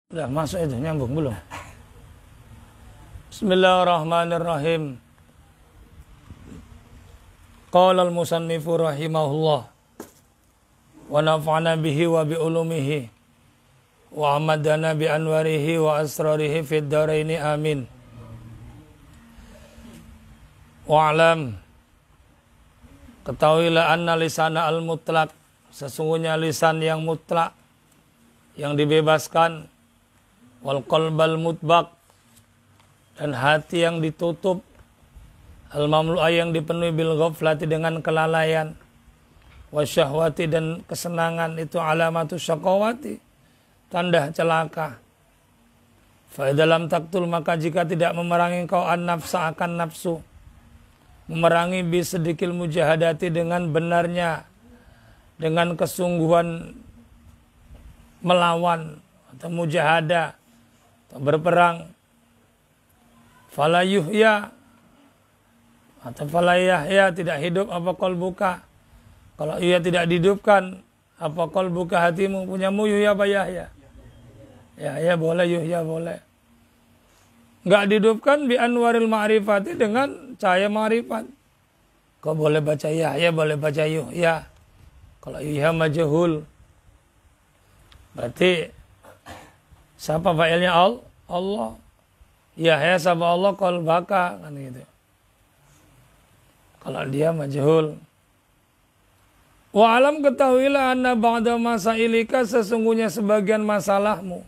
Udah masuk itu, nyambung belum? Bismillahirrahmanirrahim. Qala al-musannifu rahimahullah wa nafa'ana bihi wa bi ulumihi wa amadana bi anwarihi wa asrarihi fid dharaini amin. Wa'lam, ketahuilah anna lisana al-mutlaq, sesungguhnya lisan yang mutlak, yang dibebaskan, wal qalbal mutbaq, dan hati yang ditutup, al mamlu'a yang dipenuhi bil ghaflati dengan kelalaian, wasyahwati dan kesenangan, itu alamatu syaqawati, tanda celaka. Fa dalam taktul, maka jika tidak memerangi engkau an-nafsa akan nafsu, memerangi bisedikil mujahadati dengan benarnya, dengan kesungguhan melawan atau mujahadah atau berperang, fala yuhya atau fala yahya, tidak hidup apa qalbuka. Kalau ia tidak dihidupkan, apa qalbuka, hatimu, punyamu yuhya apa yahya? Yahya boleh, yuhya boleh. Enggak dihidupkan bi anwaril ma'rifati, dengan cahaya ma'rifat. Kau boleh baca yahya, boleh baca yuhya. Kalau yuhya majhul, berarti siapa fa'ilnya? Allah. Yahya siapa? Allah, qalbaka, kan gitu. Kalau dia majhul. Wa alam, ketahuilah anna ba'da masailika, sesungguhnya sebagian masalahmu,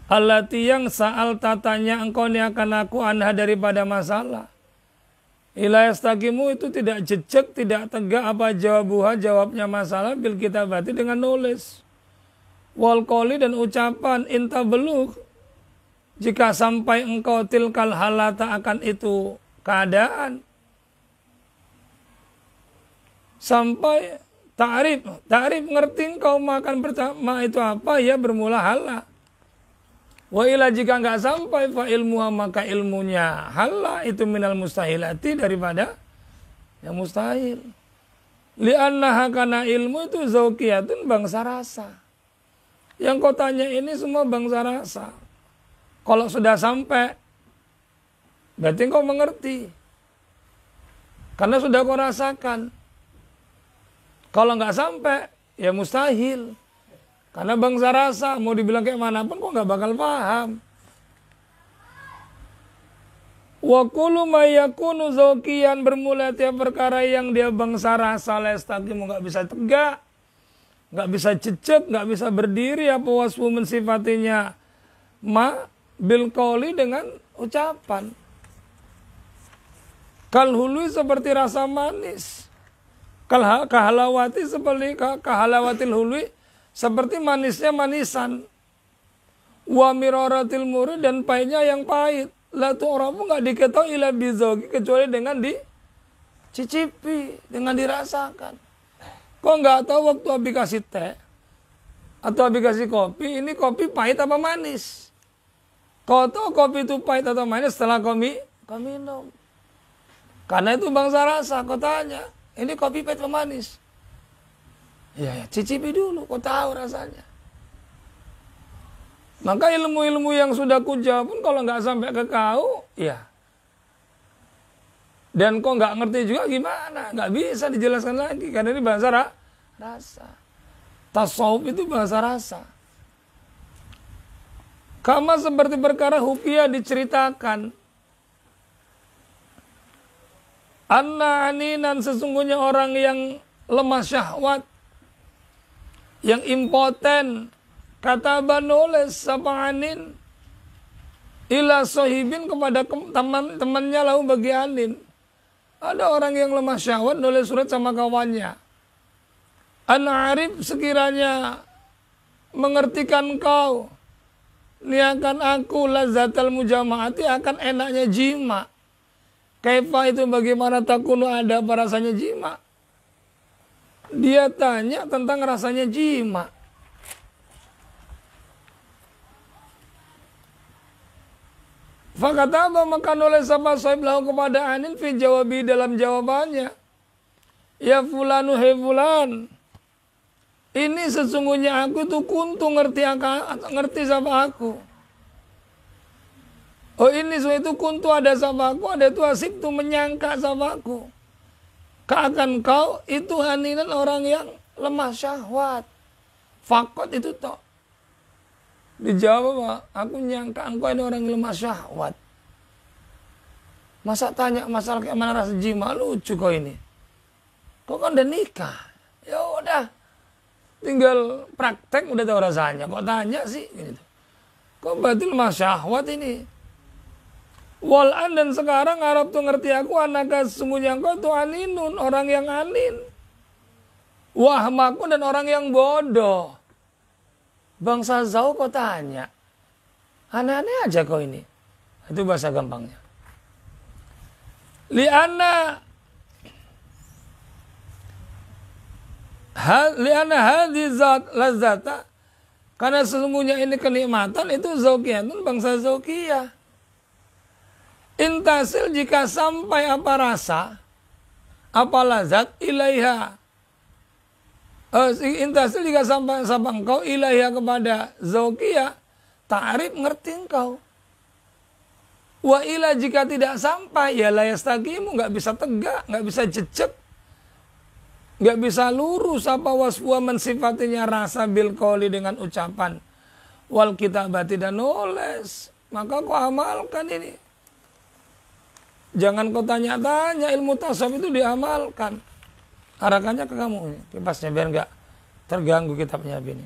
allati yang sa'al tatanya engkau ni akan aku anha daripada masalah, ila yastaqimu, itu tidak jejak, tidak tegak apa jawabuha, jawabnya masalah, bil kitabati, dengan nulis, wal qoli, dan ucapan, inta beluk, jika sampai engkau tilkal halata, akan itu keadaan, sampai ta'rif ngerti engkau makan pertama itu apa, ya bermula hala. Wa ila, jika enggak sampai, fa ilmuha, maka ilmunya hala, itu minal mustahilati, daripada yang mustahil. Li'annaha, karena ilmu itu zauqiyatun, bangsa rasa. Yang kau tanya ini semua bangsa rasa. Kalau sudah sampai, berarti kau mengerti, karena sudah kau rasakan. Kalau nggak sampai, ya mustahil. Karena bangsa rasa, mau dibilang kayak manapun kok nggak bakal paham. Wa kullu ma yakunu zauqiyan, bermula tiap perkara yang dia bangsa rasa, lestaqimu, nggak bisa tegak, nggak bisa cecek, nggak bisa berdiri, apa wasfu mensifatinya ma bil qauli, dengan ucapan. Kal hulwi, seperti rasa manis. Kahalawati, seperti kahalawatil hulwi, seperti manisnya manisan. Wa miraratil muri, dan pahitnya yang pahit. La tu'rafu, nggak diketahui ila bizauqi, kecuali dengan dicicipi, dengan dirasakan. Kok nggak tahu waktu Abi kasih teh atau Abi kasih kopi, ini kopi pahit apa manis? Kau tahu kopi itu pahit atau manis setelah kau minum. Karena itu bangsa rasa. Kau tanya, ini kopi pahit atau manis? Ya, cicipi dulu, kau tahu rasanya. Maka ilmu-ilmu yang sudah kujawab pun kalau nggak sampai ke kau, ya. Dan kau nggak ngerti juga gimana, nggak bisa dijelaskan lagi, karena ini bahasa rasa. Tasawuf itu bahasa rasa. Kama, seperti perkara hukia diceritakan. Anna aninan, sesungguhnya orang yang lemah syahwat, yang impoten, kata nulis sapa anin ila sohibin, kepada teman-temannya, lalu bagi anin. Ada orang yang lemah syahwat, nulis surat sama kawannya. Ana arif, sekiranya mengertikan kau, niakan aku lazatal mujamaati, akan enaknya jima. Kaifa, itu bagaimana, takunu, ada apa rasanya jima. Dia tanya tentang rasanya jima. Fakataba, maka nulis sama sahib lahu kepada anin, fi jawabi, dalam jawabannya. Ya fulanu, he fulan, Ini sesungguhnya aku itu kuntu ngerti sama aku. Oh ini itu kuntu ada sama aku, ada itu asik tuh menyangka sama aku. Keakan kau itu haninan orang yang lemah syahwat. Fakot itu toh. Dijawab, aku nyangka engkau ini orang yang lemah syahwat. Masa tanya masalah kayak mana rasa jima, lucu kau ini. Kau kan udah nikah. Ya udah. Tinggal praktek udah tahu rasanya. Kok tanya sih gitu. Kok berarti lemah syahwat ini. Wal'an dan sekarang Arab tuh ngerti aku anaka sesungguhnya engkau tuh aninun, orang yang anin. Wahmaku dan orang yang bodoh. Bangsa Zau kau tanya. Aneh-aneh aja kau ini. Itu bahasa gampangnya. Lianna hadizat lazata. Karena sesungguhnya ini kenikmatan itu zaukiyatun, bangsa zaukiyah. Intasil jika sampai apa rasa, apa lazat ilaiha. Intasil jika sampai engkau ilaiha kepada zaukiyah, ta'rif ngerti engkau. Wa ila jika tidak sampai, ya la yastaqimu, nggak bisa tegak, nggak bisa jejak, nggak bisa lurus apa waswa mensifatinya rasa bil qauli dengan ucapan, wal kitabati dan nulis. Maka kau amalkan ini. Jangan kau tanya-tanya, ilmu tasawuf itu diamalkan. Arahkannya ke kamu ini, kipasnya biar nggak terganggu kitabnya ini.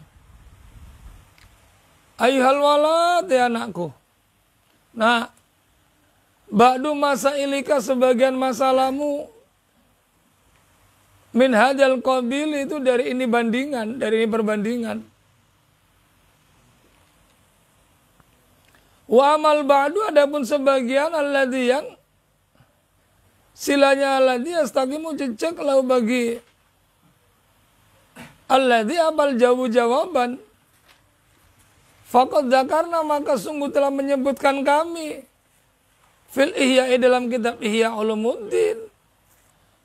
Ayuhal walad ya anakku. Nah, ba'du masa ilika sebagian masalahmu min hadal qabil itu dari ini bandingan, dari ini perbandingan. Wa amal ba'du adapun sebagian alladzi yang silanya alladzi yastaqimu jejak lau bagi alladzi abal jawaban. Faqad dzakarna maka sungguh telah menyebutkan kami fil ihya'i dalam kitab Ihya Ulumuddin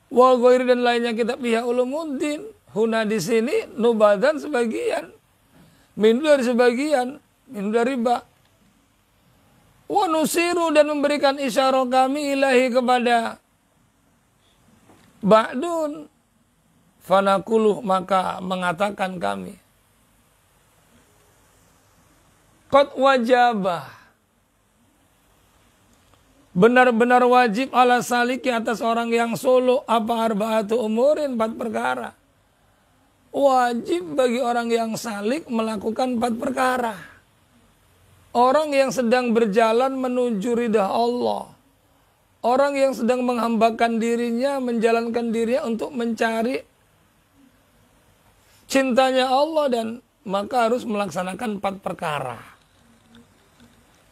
wa ghairi dan lainnya kitab Ihya Ulumuddin. Huna di sini nubadan sebagian, min dari sebagian, min dari ba. Wa nusiru dan memberikan isyarah kami ilahi kepada ba'dun fanakuluh maka mengatakan kami qad wajabah benar-benar wajib ala saliki atas orang yang solo apa arba'atu umurin 4 perkara. Wajib bagi orang yang salik melakukan 4 perkara. Orang yang sedang berjalan menuju ridha Allah. Orang yang sedang menghambakan dirinya, menjalankan dirinya untuk mencari cintanya Allah dan maka harus melaksanakan 4 perkara.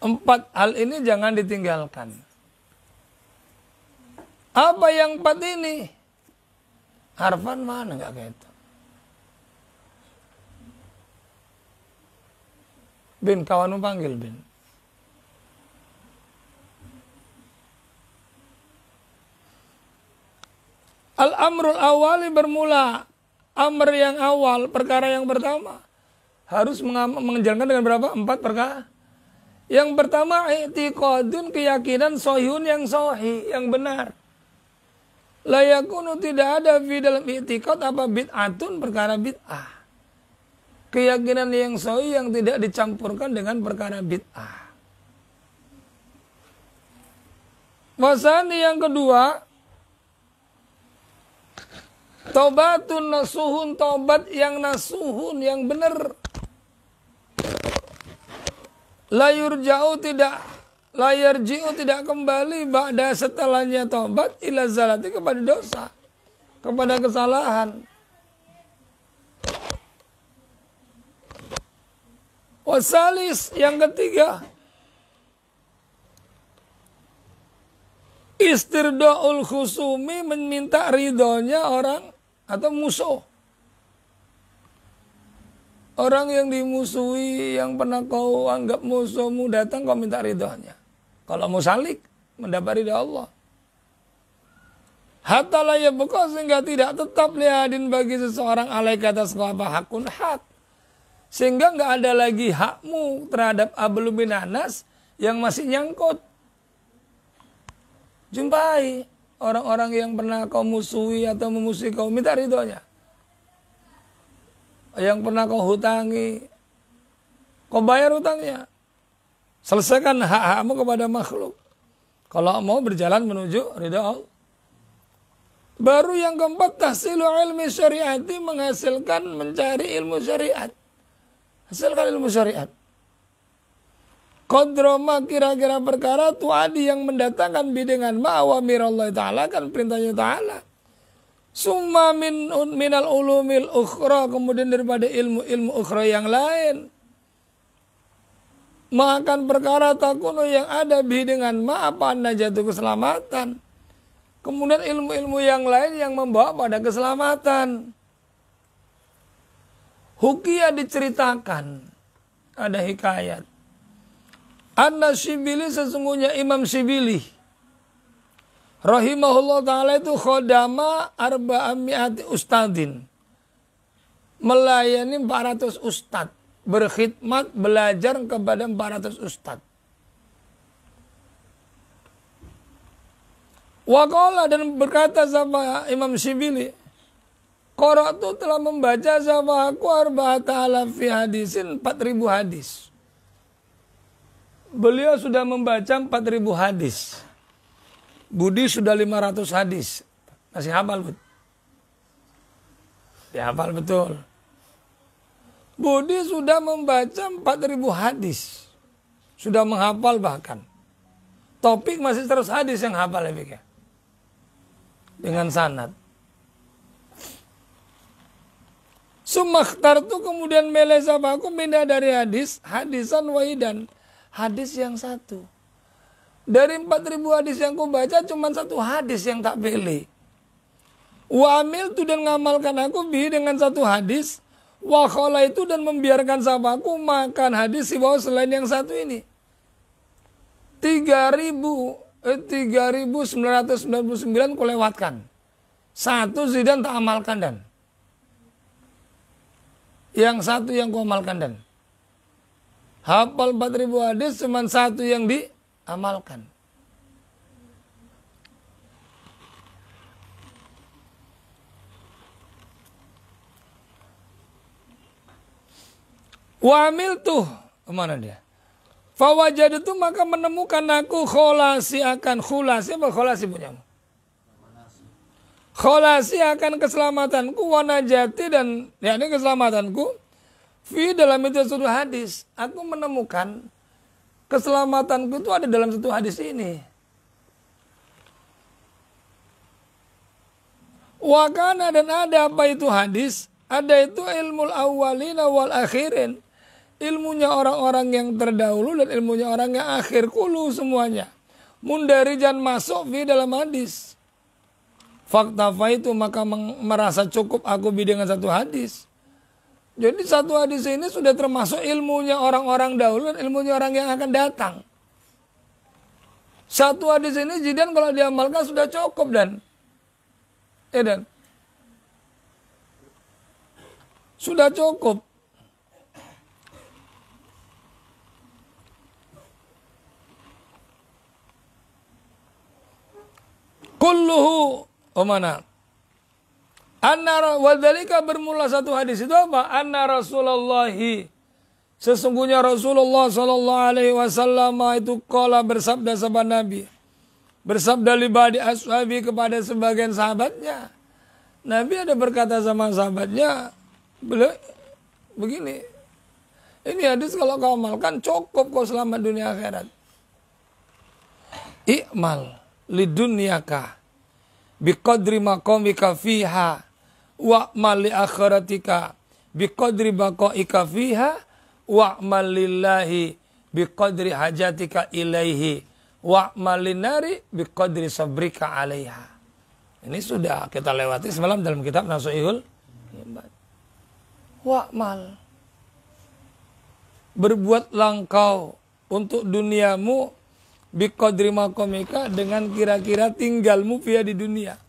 4 hal ini jangan ditinggalkan. Apa yang 4 ini? Harfan mana nggak kayak itu? Bin, kawanmu panggil Bin. Al-amrul awali bermula. Amr yang awal, perkara yang pertama. Harus menjalankan dengan berapa? 4 perkara. Yang pertama, i'tiqadun, keyakinan sohihun yang sohih, yang benar. La yakunu tidak ada di dalam i'tiqad apa bid'atun, perkara bid'ah. Keyakinan yang sahih yang tidak dicampurkan dengan perkara bid'ah. Wasani yang kedua, taubatun nasuhun, taubat yang nasuhun, yang benar. Layurja'u tidak, layarji'u tidak kembali ba'da setelahnya taubat ila zalati kepada dosa, kepada kesalahan. Wasalis yang ketiga, istirdaul khusumi, meminta ridhonya orang atau musuh. Orang yang dimusuhi, yang pernah kau anggap musuhmu datang, kau minta ridhonya. Kalau mau salik, mendapat ridha Allah. Hatta la yabqa, sehingga tidak tetap liadin bagi seseorang alaika atas kau apa hakun hak. Sehingga nggak ada lagi hakmu terhadap Ablum bin Anas yang masih nyangkut. Jumpai orang-orang yang pernah kau musuhi atau memusuhi kau, minta ridhonya. Yang pernah kau hutangi, kau bayar hutangnya. Selesaikan hak-hakmu kepada makhluk. Kalau mau berjalan menuju ridha Allah. Baru yang keempat, tahsilu ilmi syariati, menghasilkan mencari ilmu syariat. Hasilkan ilmu syariat. Qadroma, kira-kira perkara tuadi yang mendatangkan bidengan ma'awamir Allah Ta'ala, kan perintahnya Ta'ala. Summa minal ulumil ukhra, kemudian daripada ilmu-ilmu ukhra yang lain. Makan perkara takuno yang ada bidengan ma'apa najatu, keselamatan. Kemudian ilmu-ilmu yang lain yang membawa pada keselamatan. Hukiyah diceritakan, ada hikayat. Anna Syibili, sesungguhnya Imam Syibili rahimahullah ta'ala itu khodama arba'ami'ati ustadin, melayani 400 ustad, berkhidmat, belajar kepada 400 ustad. Waqala, dan berkata sama Imam Syibili, Qara'tu, telah membaca sama aku arba'ata alafi hadisin, 4.000 hadis. Beliau sudah membaca 4.000 hadis. Budi sudah 500 hadis. Masih hafal, Bud? Ya, hafal betul. Budi sudah membaca 4.000 hadis. Sudah menghafal bahkan. Topik masih terus hadis yang hafal ya, dengan sanad. Sumakhtar tu, kemudian milih sama aku pindah dari hadis, hadisan wahidan, hadis yang satu. Dari 4.000 hadis yang aku baca, cuma satu hadis yang tak pilih. Wa amil tu, dan ngamalkan aku bi dengan satu hadis. Wa khala itu, dan membiarkan sama aku makan hadis si bawah selain yang satu ini. 3.999 ku lewatkan. Satu zidan tak amalkan dan. Yang satu yang ku amalkan dan. Hafal 4.000 hadis, cuma satu yang diamalkan. Wa amil tuh, kemana dia? Fawajadtu, maka menemukan aku kholasi akan khulasi, apa kholasi punyamu? Kholasi akan keselamatanku, wanajati, dan yakni keselamatanku. Fi, dalam itu satu hadis. Aku menemukan keselamatanku itu ada dalam satu hadis ini. Wakana, dan ada apa itu hadis? Ada itu ilmul awwalina wal akhirin. Ilmunya orang-orang yang terdahulu dan ilmunya orang yang akhir. Kulu semuanya. Mundarijan masuk fi dalam hadis. Fakta itu, maka merasa cukup aku dengan satu hadis. Jadi satu hadis ini sudah termasuk ilmunya orang-orang dahulu dan ilmunya orang yang akan datang. Satu hadis ini jidan kalau diamalkan sudah cukup dan. Ya dan. Sudah cukup. Kulluhu, mana? Anna wadzalika, bermula satu hadis itu apa? Anna Rasulullahi, sesungguhnya Rasulullah sallallahu alaihi wasallam itu qala, bersabda sahabat Nabi. Bersabda li ba'di ashabi, kepada sebagian sahabatnya. Nabi ada berkata sama sahabatnya, beliau begini. Ini hadis kalau kau amalkan cukup kau selamat dunia akhirat. I'mal lidunyaka biqadri maqamika fiha wa'mal li akhiratika biqadri baqaika fiha wa'mal lillahi biqadri hajatika ilaihi wa'mal linari biqadri sabrika alaiha. Ini sudah kita lewati semalam dalam kitab Nasuhul Ibad. Wa'mal, berbuatlah engkau untuk duniamu biqadri maqamika, dengan kira-kira tinggalmu via di dunia.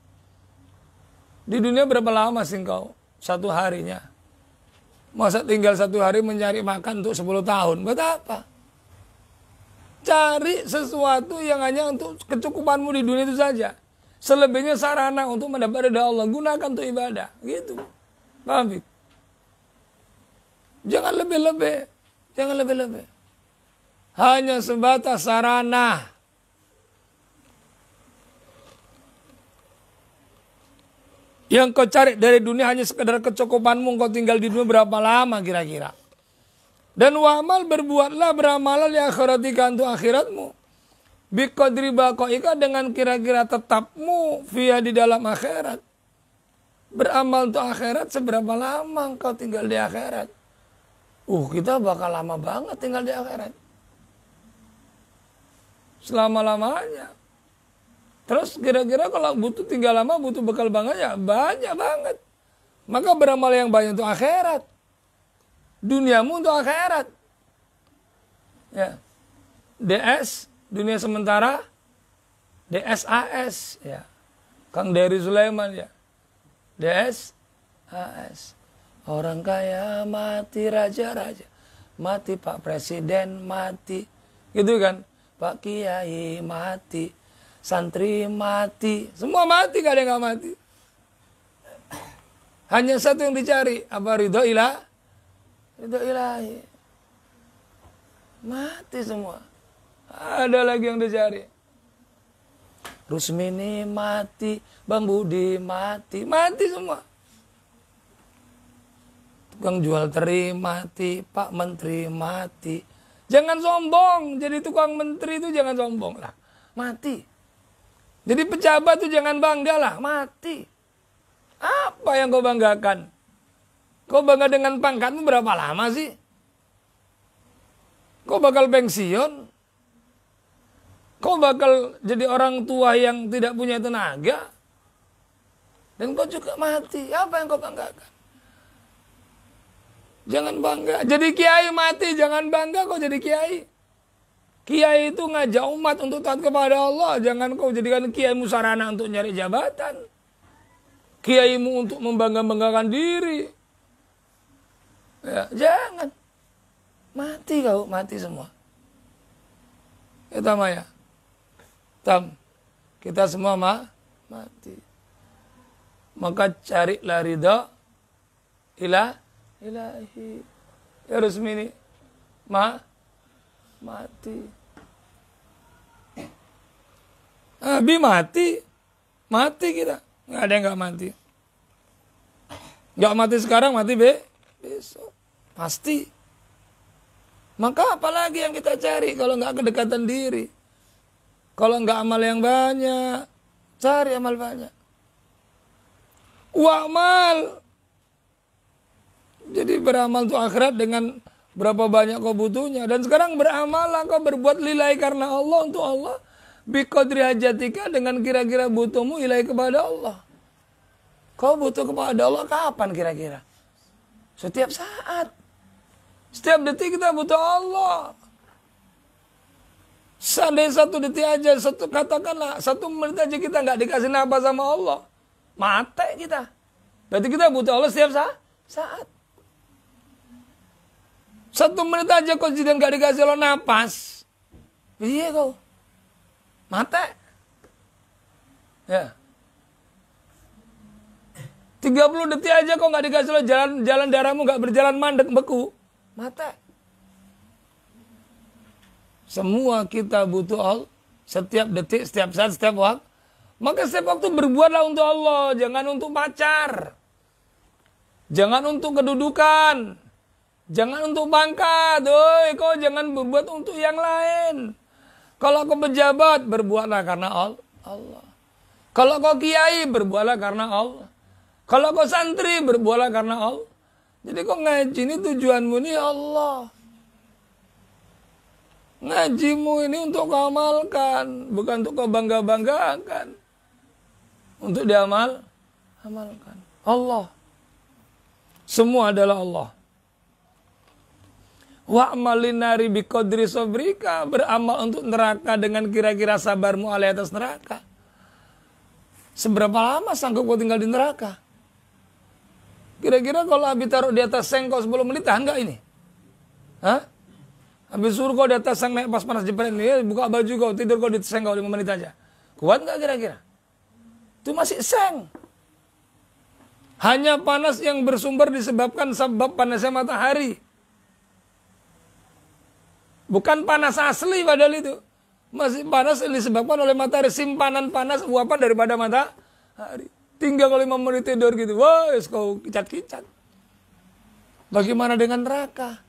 Di dunia berapa lama sih engkau? Satu harinya. Masa tinggal satu hari mencari makan untuk 10 tahun? Buat apa? Cari sesuatu yang hanya untuk kecukupanmu di dunia itu saja. Selebihnya sarana untuk mendapat ridha Allah. Gunakan untuk ibadah. Gitu. Paham? Jangan lebih-lebih. Jangan lebih-lebih. Hanya sebatas sarana. Yang kau cari dari dunia hanya sekedar kecukupanmu, kau tinggal di dunia berapa lama kira-kira. Dan wa'mal, berbuatlah, beramalah li akhiratika untuk akhiratmu. Biqadri baqaika, dengan kira-kira tetapmu via di dalam akhirat. Beramal untuk akhirat, seberapa lama kau tinggal di akhirat. Kita bakal lama banget tinggal di akhirat. Selama-lamanya. Terus kira-kira kalau butuh tinggal lama, butuh bekal banget ya? Banyak banget. Maka beramal yang banyak untuk akhirat. Duniamu untuk akhirat. Ya. DS, dunia sementara. DSAS. Ya. Kang Dery Sulaiman ya. DSAS. Orang kaya mati, raja-raja. Mati Pak Presiden, mati. Gitu kan. Pak Kiai mati. Santri mati, semua mati, gak ada yang gak mati. Hanya satu yang dicari, apa? Ridho ilahi. Mati semua. Ada lagi yang dicari. Rusmini mati, Bang Budi mati, mati semua. Tukang jual teri mati, Pak Menteri mati. Jangan sombong, jadi tukang menteri itu jangan sombong lah, mati. Jadi pejabat tuh jangan bangga lah, mati. Apa yang kau banggakan? Kau bangga dengan pangkatmu berapa lama sih? Kau bakal pensiun? Kau bakal jadi orang tua yang tidak punya tenaga? Dan kau juga mati. Apa yang kau banggakan? Jangan bangga. Jadi kiai mati, jangan bangga kau jadi kiai. Kiai itu ngajak umat untuk taat kepada Allah. Jangan kau jadikan kiaimu sarana untuk nyari jabatan. Kiaimu untuk membangga-banggakan diri. Ya, jangan. Mati kau, mati semua. Kita ya. Kita semua mati. Maka carilah ridha ilahi. Ya Rusmini. Mati. Abi mati kita, nggak ada yang nggak mati. Nggak mati sekarang, mati besok, pasti. Maka apalagi yang kita cari kalau nggak kedekatan diri, kalau nggak amal yang banyak, cari amal banyak. Wa'mal, jadi beramal untuk akhirat dengan berapa banyak kau butuhnya. Dan sekarang beramallah, kau berbuat lillahi karena Allah, untuk Allah. Biqadri hajatika, dengan kira-kira butuhmu ilahi kepada Allah. Kau butuh kepada Allah kapan kira-kira? Setiap saat. Setiap detik kita butuh Allah. Seandainya satu detik aja, katakanlah 1 menit aja kita nggak dikasih nafas sama Allah, mati kita. Berarti kita butuh Allah setiap saat. 1 menit aja kau jadi nggak dikasih Allah nafas, iya kau mati. Ya. 30 detik aja kok nggak dikasih lo jalan darahmu nggak berjalan, mandek, beku, mati. Semua kita butuh Allah setiap detik, setiap saat, setiap waktu. Maka setiap waktu berbuatlah untuk Allah, jangan untuk pacar, jangan untuk kedudukan, jangan untuk pangkat. Kau jangan berbuat untuk yang lain. Kalau kau pejabat, berbuatlah karena Allah. Kalau kau kiai, berbuatlah karena Allah. Kalau kau santri, berbuatlah karena Allah. Jadi kau ngaji ini tujuanmu ini Allah. Ngajimu ini untuk kau amalkan, bukan untuk kau bangga-banggakan. Untuk amalkan. Allah. Semua adalah Allah. Wa'malin nari biqadri sabrika, beramal untuk neraka dengan kira-kira sabarmu alai atas neraka. Seberapa lama sanggup kau tinggal di neraka? Kira-kira kalau Abi taruh di atas seng kau 10 menit, tahan nggak ini? Hah? Habis suruh kau di atas seng naik pas panas jepret ini, buka baju kau, tidur kau di seng kau 5 menit aja. Kuat nggak kira-kira? Itu masih seng. Hanya panas yang bersumber disebabkan sebab panasnya matahari. Bukan panas asli padahal itu. Masih panas yang disebabkan oleh matahari. Simpanan panas, uapan daripada matahari. Tinggal kalau 5 menit tidur gitu. Wah, kau kicat-kicat. Bagaimana dengan neraka?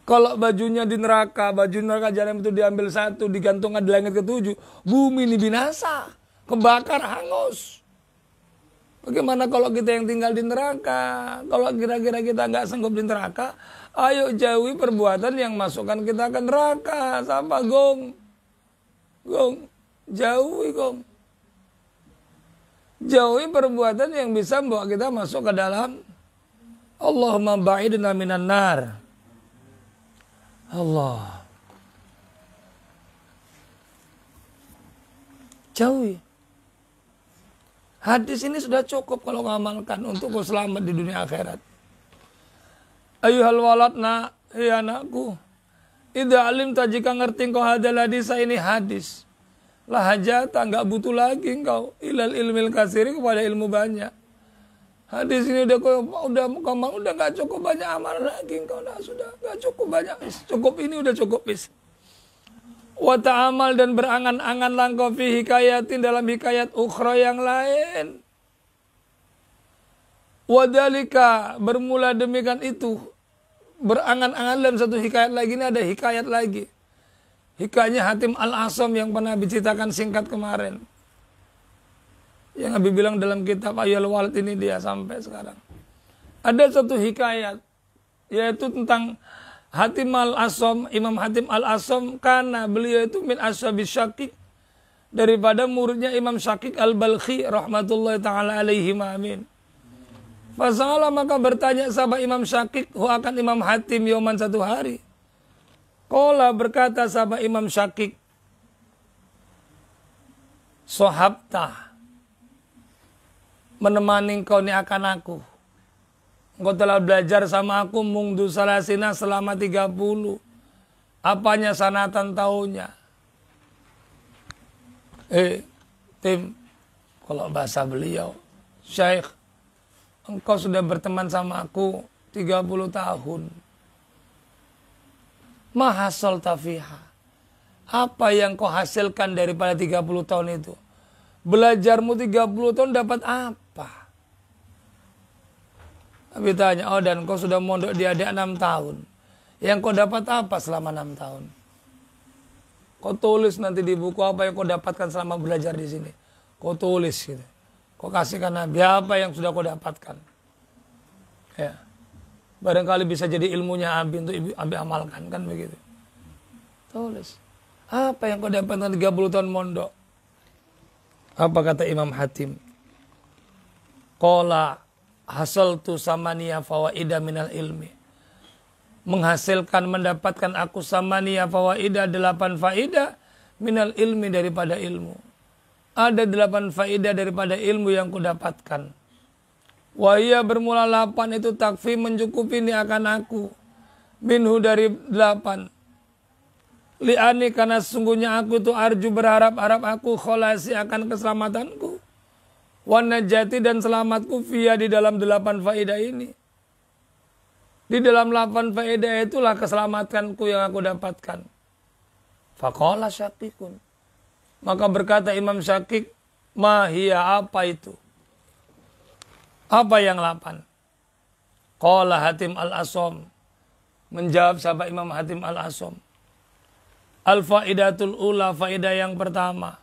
Kalau bajunya di neraka, baju neraka jahanam itu diambil satu, digantungkan di langit ke-7. Bumi ini binasa. Kebakar, hangus. Bagaimana kalau kita yang tinggal di neraka? Kalau kira-kira kita nggak sanggup di neraka, ayo jauhi perbuatan yang masukkan kita ke neraka. Sama gong. Gong. Jauhi gong. Jauhi perbuatan yang bisa membawa kita masuk ke dalam. Allahumma ba'idna minan nar. Allah. Jauhi. Hadis ini sudah cukup kalau ngamalkan untuk kau selamat di dunia akhirat. Ayuhal waladna, ya anakku. Idza alimta, jika ngerti engkau hadal hadis, ini hadis. La hajata, enggak butuh lagi engkau ilal ilmil kasiri, kepada ilmu banyak. Hadis ini udah enggak cukup banyak amal lagi engkau, sudah enggak cukup banyak. Cukup ini udah cukup bis. Wa ta'amal, dan berangan-angan langkau fi hikayatin, dalam hikayat ukhra yang lain. Wadhalika, bermula demikian itu. Berangan-angan dalam satu hikayat lagi, ini ada hikayat lagi. Hikayatnya Hatim Al-Asam yang pernah diceritakan singkat kemarin. Yang Nabi bilang dalam kitab Ayyul Walid ini dia sampai sekarang. Ada satu hikayat, yaitu tentang Hatim Al-Asam, Imam Hatim Al-Asam, karena beliau itu min ashabis Syakik, daripada muridnya Imam Syakik Al-Balkhi rahmatullahi ta'ala alaihi amin. Fasa'ala, maka bertanya sahabat Imam Syakik akan Imam Hatim yoman satu hari. Qala, berkata sahabat Imam Syakik, sohabta, menemani kau ni akan aku. Engkau telah belajar sama aku mungdu salasina, selama 30. Apanya sanatan tahunnya? Tim, kalau bahasa beliau, Syekh, engkau sudah berteman sama aku 30 tahun. Mahasol tafiha. Apa yang kau hasilkan daripada 30 tahun itu? Belajarmu 30 tahun dapat apa? Nabi tanya, oh dan kau sudah mondok di adik 6 tahun. Yang kau dapat apa selama 6 tahun? Kau tulis nanti di buku apa yang kau dapatkan selama belajar di sini. Kau tulis gitu. Kau kasihkan Nabi apa yang sudah kau dapatkan. Ya. Barangkali bisa jadi ilmunya Abi untuk Abi amalkan, kan begitu. Tulis. Apa yang kau dapatkan 30 tahun mondok? Apa kata Imam Hatim? Qala hasaltu samaniya fawaida minal ilmi. Menghasilkan, mendapatkan aku samaniya fawaida, 8 faedah minal ilmi, daripada ilmu. Ada 8 faedah daripada ilmu yang kudapatkan. Wahia, bermula 8 itu takfi, mencukupi ini akan aku. Minhu, dari 8. Li'ani, karena sesungguhnya aku itu arju, berharap-harap aku kholasi, akan keselamatanku. Wanajati, dan selamatku via, di dalam 8 faedah ini. Di dalam 8 faedah itulah keselamatanku yang aku dapatkan. Faqala Syakikun. Maka berkata Imam Syakik, mahia, apa itu? Apa yang 8? Qala Hatim Al-Asam. Menjawab sahabat Imam Hatim Al-Asam. Al-faidatul ula, faedah yang pertama.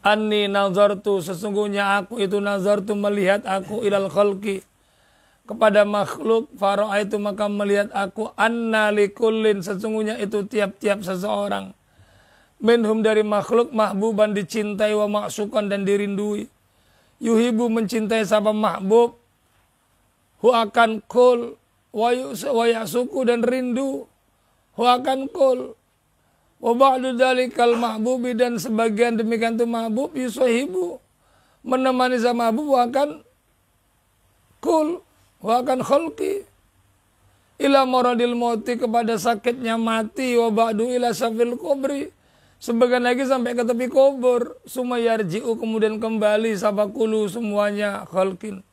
Anni nazartu, sesungguhnya aku itu nazartu, melihat aku ilal khalqi, kepada makhluk. Fara'aitu, maka melihat aku, anna likullin, sesungguhnya itu tiap-tiap seseorang, minhum, dari makhluk, mahbuban, dicintai, wa ma'sukan, dan dirindui. Yuhibu, mencintai sahabat mahbub, hu akan kul, wa ya'suku, dan rindu, hu akan kul. Wa ba'du dalikal mahbubi, dan sebagian demikian itu mahbub, yusahibu, menemani sama mahbub, akan kul wa akan khalqi ila maradil mauti, kepada sakitnya mati, wa ba'du ila syafil kubri, sebagian lagi sampai ke tepi kubur, sumayarji'u, kemudian kembali sabakulu semuanya khalqin,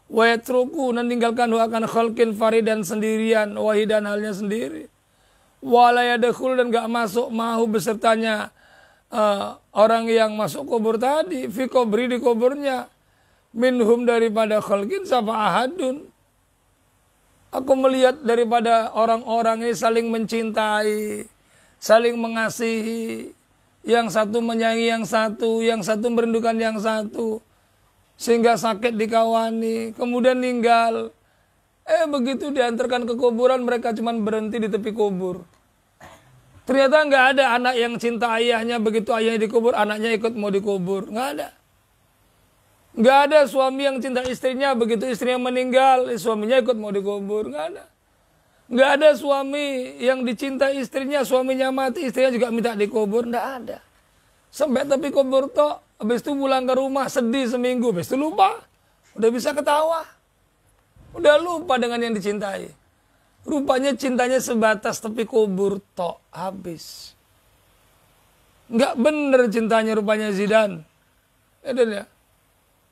wa yatruku, dan tinggalkan wa akan khalqin faridan sendirian, wahidan halnya sendiri, wa la yadkhul, dan gak masuk mahu besertanya orang yang masuk kubur tadi, fi kubri, di kuburnya, minhum, daripada khalqin, sapa ahadun. Aku melihat daripada orang-orang ini saling mencintai, saling mengasihi, yang satu menyayangi yang satu merindukan yang satu, sehingga sakit dikawani, kemudian meninggal. Begitu diantarkan ke kuburan, mereka cuma berhenti di tepi kubur. Ternyata nggak ada anak yang cinta ayahnya, begitu ayahnya dikubur, anaknya ikut mau dikubur. Nggak ada. Nggak ada suami yang cinta istrinya, begitu istrinya meninggal, suaminya ikut mau dikubur. Nggak ada. Nggak ada suami yang dicinta istrinya, suaminya mati, istrinya juga minta dikubur. Nggak ada. Sampai tepi kubur toh, habis itu pulang ke rumah sedih seminggu, habis itu lupa. Udah bisa ketawa. Udah lupa dengan yang dicintai. Rupanya cintanya sebatas tepi kubur toh, habis. Nggak bener cintanya rupanya Zidane. Ya.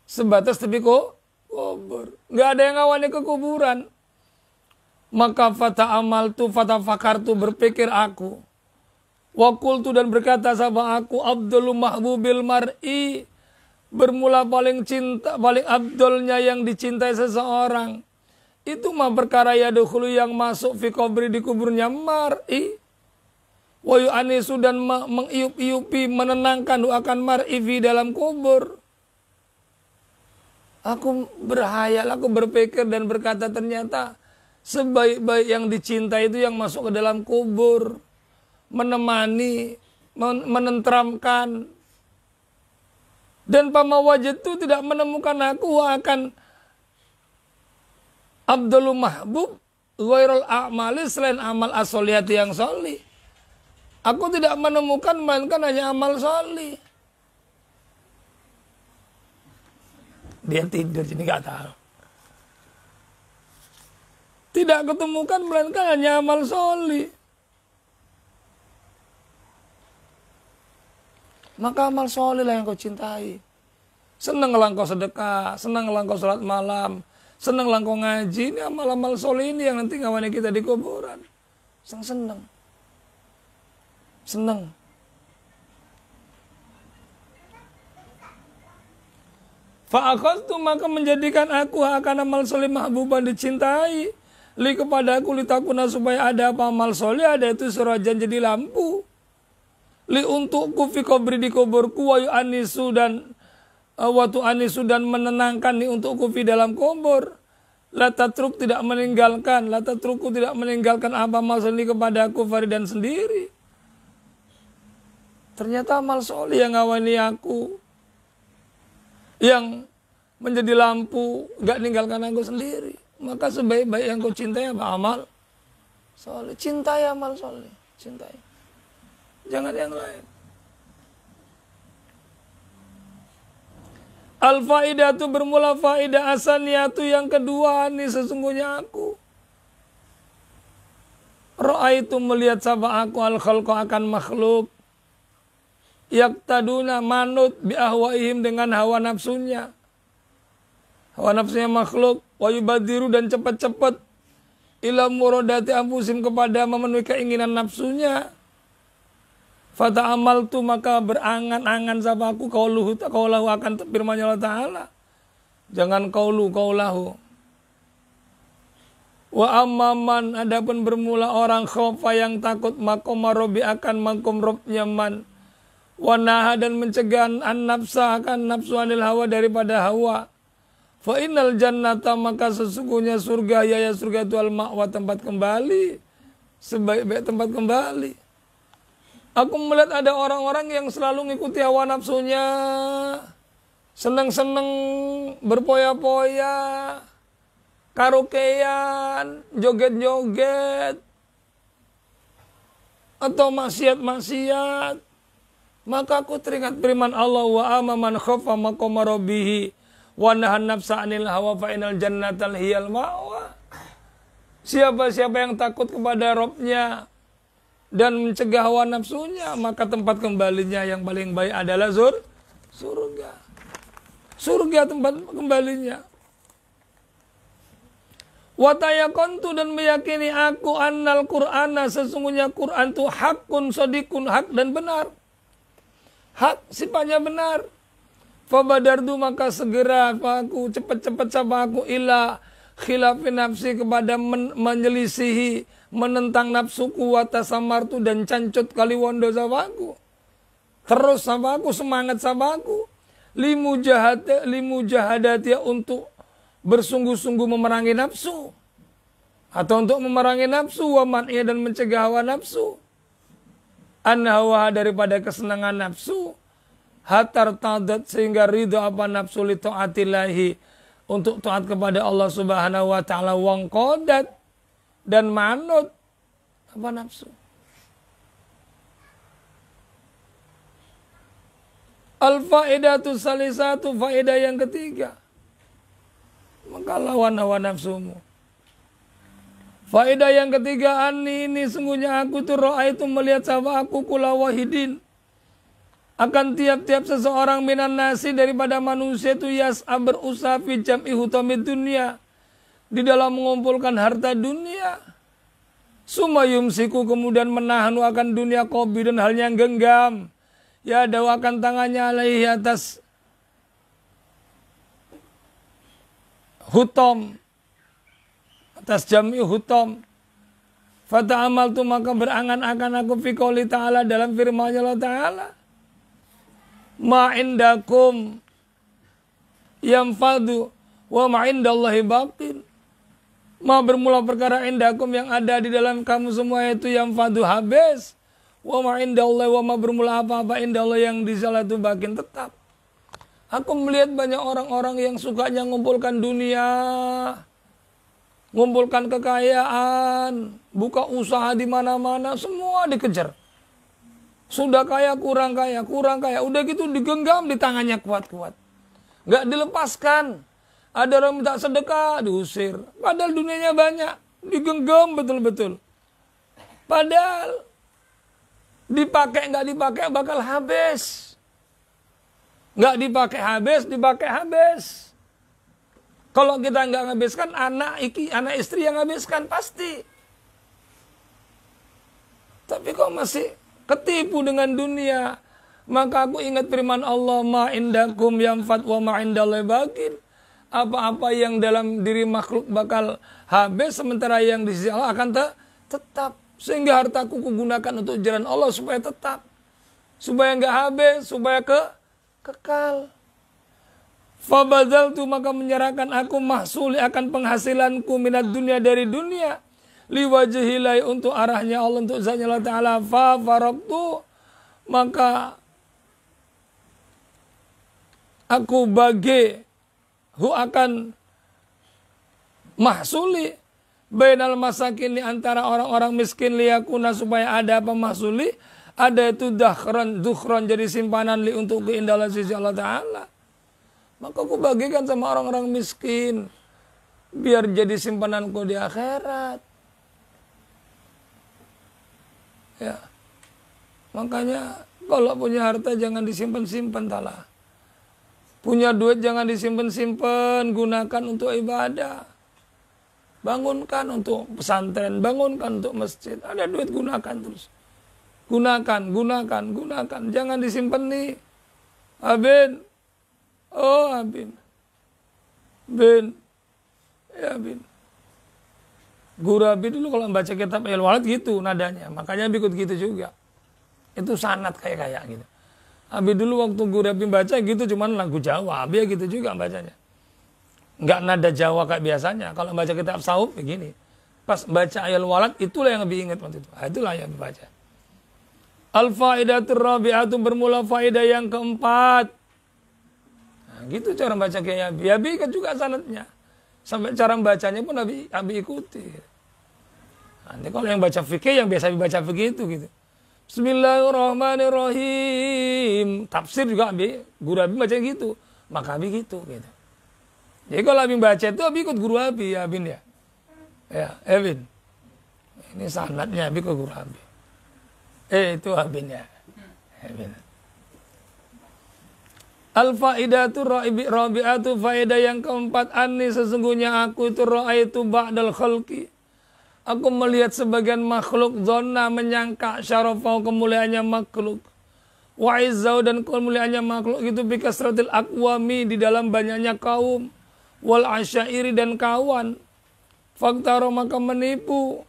Sebatas tepi kubur. Nggak ada yang ngawani ke kuburan. Maka fata amaltu, fata fakartu, berpikir aku. Wakultu, dan berkata sama aku, Abdul mahbubil mar'i, bermula paling cinta, paling abdulnya yang dicintai seseorang. Itu mah perkara yadukhulu, yang masuk fi kubri, di kuburnya mar'i. Wa yu'anisu, dan mengiup-iupi, menenangkan akan mar'i fi dalam kubur. Aku berhayal, aku berpikir dan berkata, ternyata sebaik-baik yang dicintai itu yang masuk ke dalam kubur, menemani, menenteramkan. Dan pama wajad itu tidak menemukan aku akan Abdul mahbub ghairul a'mali, selain amal as-solihati yang solih. Aku tidak menemukan melainkan hanya amal solih. Dia tidur jadi nggak tahu. Tidak ketemukan melainkan hanya amal solih. Maka amal solih lah yang kau cintai. Senang lah kau sedekah, senang lah kau salat malam, senang lah kau ngaji. Ini amal-amal solih ini yang nanti ngawani kita di kuburan. Senang. Fa'akhadtu, maka menjadikan aku akan amal soleh mahbuban, dicintai. Li, kepada aku, litakuna, supaya ada apa amal soleh, ada itu surajan, jadi lampu. Li, untukku fi kubri, di kuburku, wa yu'anisu, dan watu anisu, dan menenangkan ni untukku fi dalam kubur. Latatruk, tidak meninggalkan, latatruku, tidak meninggalkan apa amal soleh kepada aku faridan sendiri. Ternyata amal soleh yang ngawani aku, yang menjadi lampu, gak ninggalkan aku sendiri. Maka sebaik-baik yang kau cintai apa? Amal soleh. Cintai amal soleh. Cintai. Jangan yang lain. Al-faidatu, bermula faidah asaniyatu, yang kedua nih, sesungguhnya aku. Ra'aitu, melihat sama aku, al-khalqa, akan makhluk. Yaktaduna, manut bi ahwaihim, dengan hawa nafsunya. Hawa nafsunya makhluk. Wa yubadiru, dan cepat-cepat ila muradati anfusim, kepada memenuhi keinginan nafsunya. Fata amaltu, maka berangan-angan sama aku, kaulahu, akan firman Allah Ta'ala. Jangan kaulahu. Wa amman, adapun bermula orang khaufa, yang takut, makom robi, akan makom robnya man. Wanaha, dan mencegah an-nafsa, akan nafsu anil hawa, daripada hawa. Fa innal jannata, maka sesungguhnya surga, ya surga itu al-ma'wa, tempat kembali. Sebaik-baik tempat kembali. Aku melihat ada orang-orang yang selalu ngikuti hawa nafsunya. Seneng-seneng, berpoya-poya, karaokean, joget-joget, atau maksiat-maksiat. Maka aku teringat firman Allah, wa amaman khafa maqama rabbih Wa nahan nafsa 'anil hawa fa inal jannatal hiyal ma'wa. Siapa-siapa yang takut kepada Rabb-nya dan mencegah hawa nafsunya, maka tempat kembalinya yang paling baik adalah surga. Surga tempat kembalinya. Wa tayaqqantu, dan meyakini aku annal Qur'ana, sesungguhnya Quran itu hakun shadiqun, hak dan benar. Hak sifatnya benar. Fabadartu, maka segera aku cepat-cepat sama aku ila khilafi nafsi, kepada menyelisihi, menentang nafsuku, wa tasamartu, dan cancut kaliwondo sama aku. Terus sama aku, semangat sama aku. Limujahadati, untuk bersungguh-sungguh memerangi nafsu, atau untuk memerangi nafsu, wa man'i, dan mencegah hawa nafsu, an hawa, daripada kesenangan nafsu, hatar tadat, sehingga ridho apa nafsu li ta'atillahi, untuk taat kepada Allah Subhanahu wa taala, wang qadat, dan manut apa nafsu. Al faedatu salisatu, faedah yang ketiga, maka lawan hawa nafsumu. Faedah yang ketiga, ini sungguhnya aku tuh roa itu melihat sama aku kula wahidin, akan tiap-tiap seseorang minan nasi, daripada manusia itu yas'a, berusaha fi jam'i hutamid dunia, di dalam mengumpulkan harta dunia. Sumayumsiku, kemudian menahan akan dunia, kobi, dan halnya genggam, ya dawakan tangannya alaihi, atas hutam, atas jam'i hutam. Fata'amaltu, maka berangan-angan aku fi qouli ta'ala, dalam firman Allah Ta'ala, ma indakum yanfadu wa ma indallahi baqin. Ma bermula perkara indakum, yang ada di dalam kamu semua itu yanfadu, habis. Wa ma indallahi, wa ma bermula apa-apa indallah, yang di sana itu baqin, tetap. Aku melihat banyak orang-orang yang sukanya ngumpulkan dunia, ngumpulkan kekayaan, buka usaha di mana-mana, semua dikejar. Sudah kaya, kurang kaya, kurang kaya. Udah gitu digenggam di tangannya kuat-kuat. Nggak dilepaskan. Ada orang minta sedekah, diusir. Padahal dunianya banyak. Digenggam betul-betul. Padahal dipakai, nggak dipakai bakal habis. Nggak dipakai habis. Kalau kita nggak habiskan, anak istri yang habiskan pasti. Tapi kok masih ketipu dengan dunia. Maka aku ingat firman Allah, ma indakum yanfad wa ma indallahi baqin. Apa-apa yang dalam diri makhluk bakal habis, sementara yang di sisi Allah akan tetap. Sehingga hartaku kugunakan untuk jalan Allah supaya tetap, supaya enggak habis, supaya kekal. Fabadzaltu, maka menyerahkan aku mahsuli, akan penghasilanku, minat dunia, dari dunia, liwajhilai, untuk arahnya Allah, untuk zatnya Allah Ta'ala. Fa faraktu, maka aku bagi akan mahsuli, bainal masakin, antara orang-orang miskin, liyakuna, supaya ada apa mahsuli, ada itu dukhran, jadi simpanan, untuk keindahan sisi Allah Ta'ala. Maka aku bagikan sama orang-orang miskin, biar jadi simpananku di akhirat. Ya, makanya kalau punya harta jangan disimpan-simpan, talah. Punya duit jangan disimpan-simpan, gunakan untuk ibadah. Bangunkan untuk pesantren, bangunkan untuk masjid. Ada duit, gunakan terus. Gunakan. Jangan disimpan nih. Abin. Oh, Abin. Bin. Ya, Bin. Guru Abi dulu kalau membaca kitab Al-Walad gitu nadanya. Makanya Abi ikut gitu juga. Itu sanad kayak gitu. Abi dulu waktu Guru Abi baca gitu, cuman lagu Jawa. Abi ya gitu juga bacanya. Enggak nada Jawa kayak biasanya. Kalau baca kitab Sahuf begini. Pas baca Al-Walad, itulah yang Abi ingat waktu itu. Itulah yang Abi baca. Al-faidatur rabi'atu, bermula faedah yang keempat. Nah, gitu cara baca kayak Abi. Abi kan juga sanadnya. Sampai cara membacanya pun Abi ikuti. Nanti kalau yang baca fikih, yang biasa baca fikih itu gitu. Bismillahirrahmanirrahim. Tafsir juga Abi, Guru Abi baca gitu. Maka Abi gitu. Jadi kalau Abi baca itu Abi ikut guru Abi ya Bin ya. Ya, Bin. Ini sanadnya Abi ke guru Abi. Itu Abin ya. Bin. Al-faidatu rabi'atu, faedah yang keempat, anni sesungguhnya aku itu ra'aitu ba'dal khalqi. Aku melihat sebagian makhluk zona menyangka syarafau kemuliaannya makhluk. Wa izzau dan kemuliaannya makhluk itu bi kasratil aqwami di dalam banyaknya kaum. Wal asyairi dan kawan. Faktaro maka menipu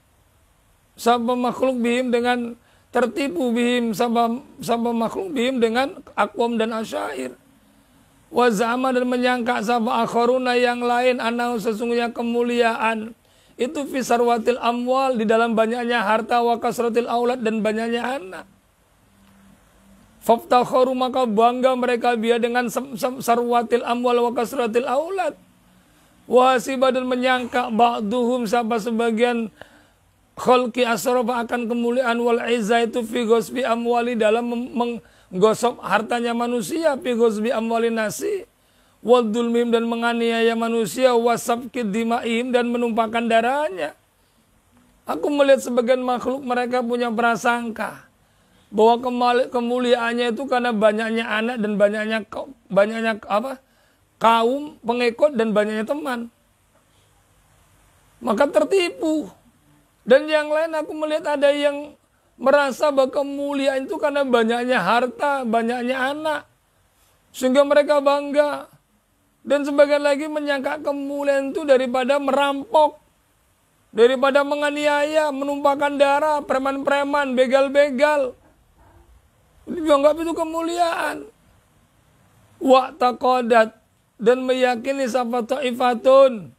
sabab makhluk bihim dengan tertipu bihim sabab makhluk bihim dengan aqwam dan asyair. Wa zama dan menyangka sabab akharuna yang lain anau sesungguhnya kemuliaan itu fisarwatil amwal di dalam banyaknya harta wa kasratil aulad dan banyaknya anak. Faftakharu maka bangga mereka biar dengan sarwatil amwal wa kasratil aulad. Wahasiba dan menyangka ba'duhum sabab sebagian khalqi asrafa akan kemuliaan wal izzah itu fi ghasbi amwali dalam menggosok hartanya manusia, fi ghasbi amwali nasi. Wadulmim dan menganiaya manusia, wasabkid dimaihim dan menumpahkan darahnya. Aku melihat sebagian makhluk mereka punya prasangka bahwa kemuliaannya itu karena banyaknya anak dan banyaknya kaum pengikut dan banyaknya teman. Maka tertipu. Dan yang lain aku melihat ada yang merasa bahwa kemuliaan itu karena banyaknya harta, banyaknya anak, sehingga mereka bangga. Dan sebagian lagi menyangka kemuliaan itu daripada merampok, daripada menganiaya, menumpahkan darah, preman-preman, begal-begal. Dianggap itu kemuliaan. Wa taqadat dan meyakini sapa ta'ifatun.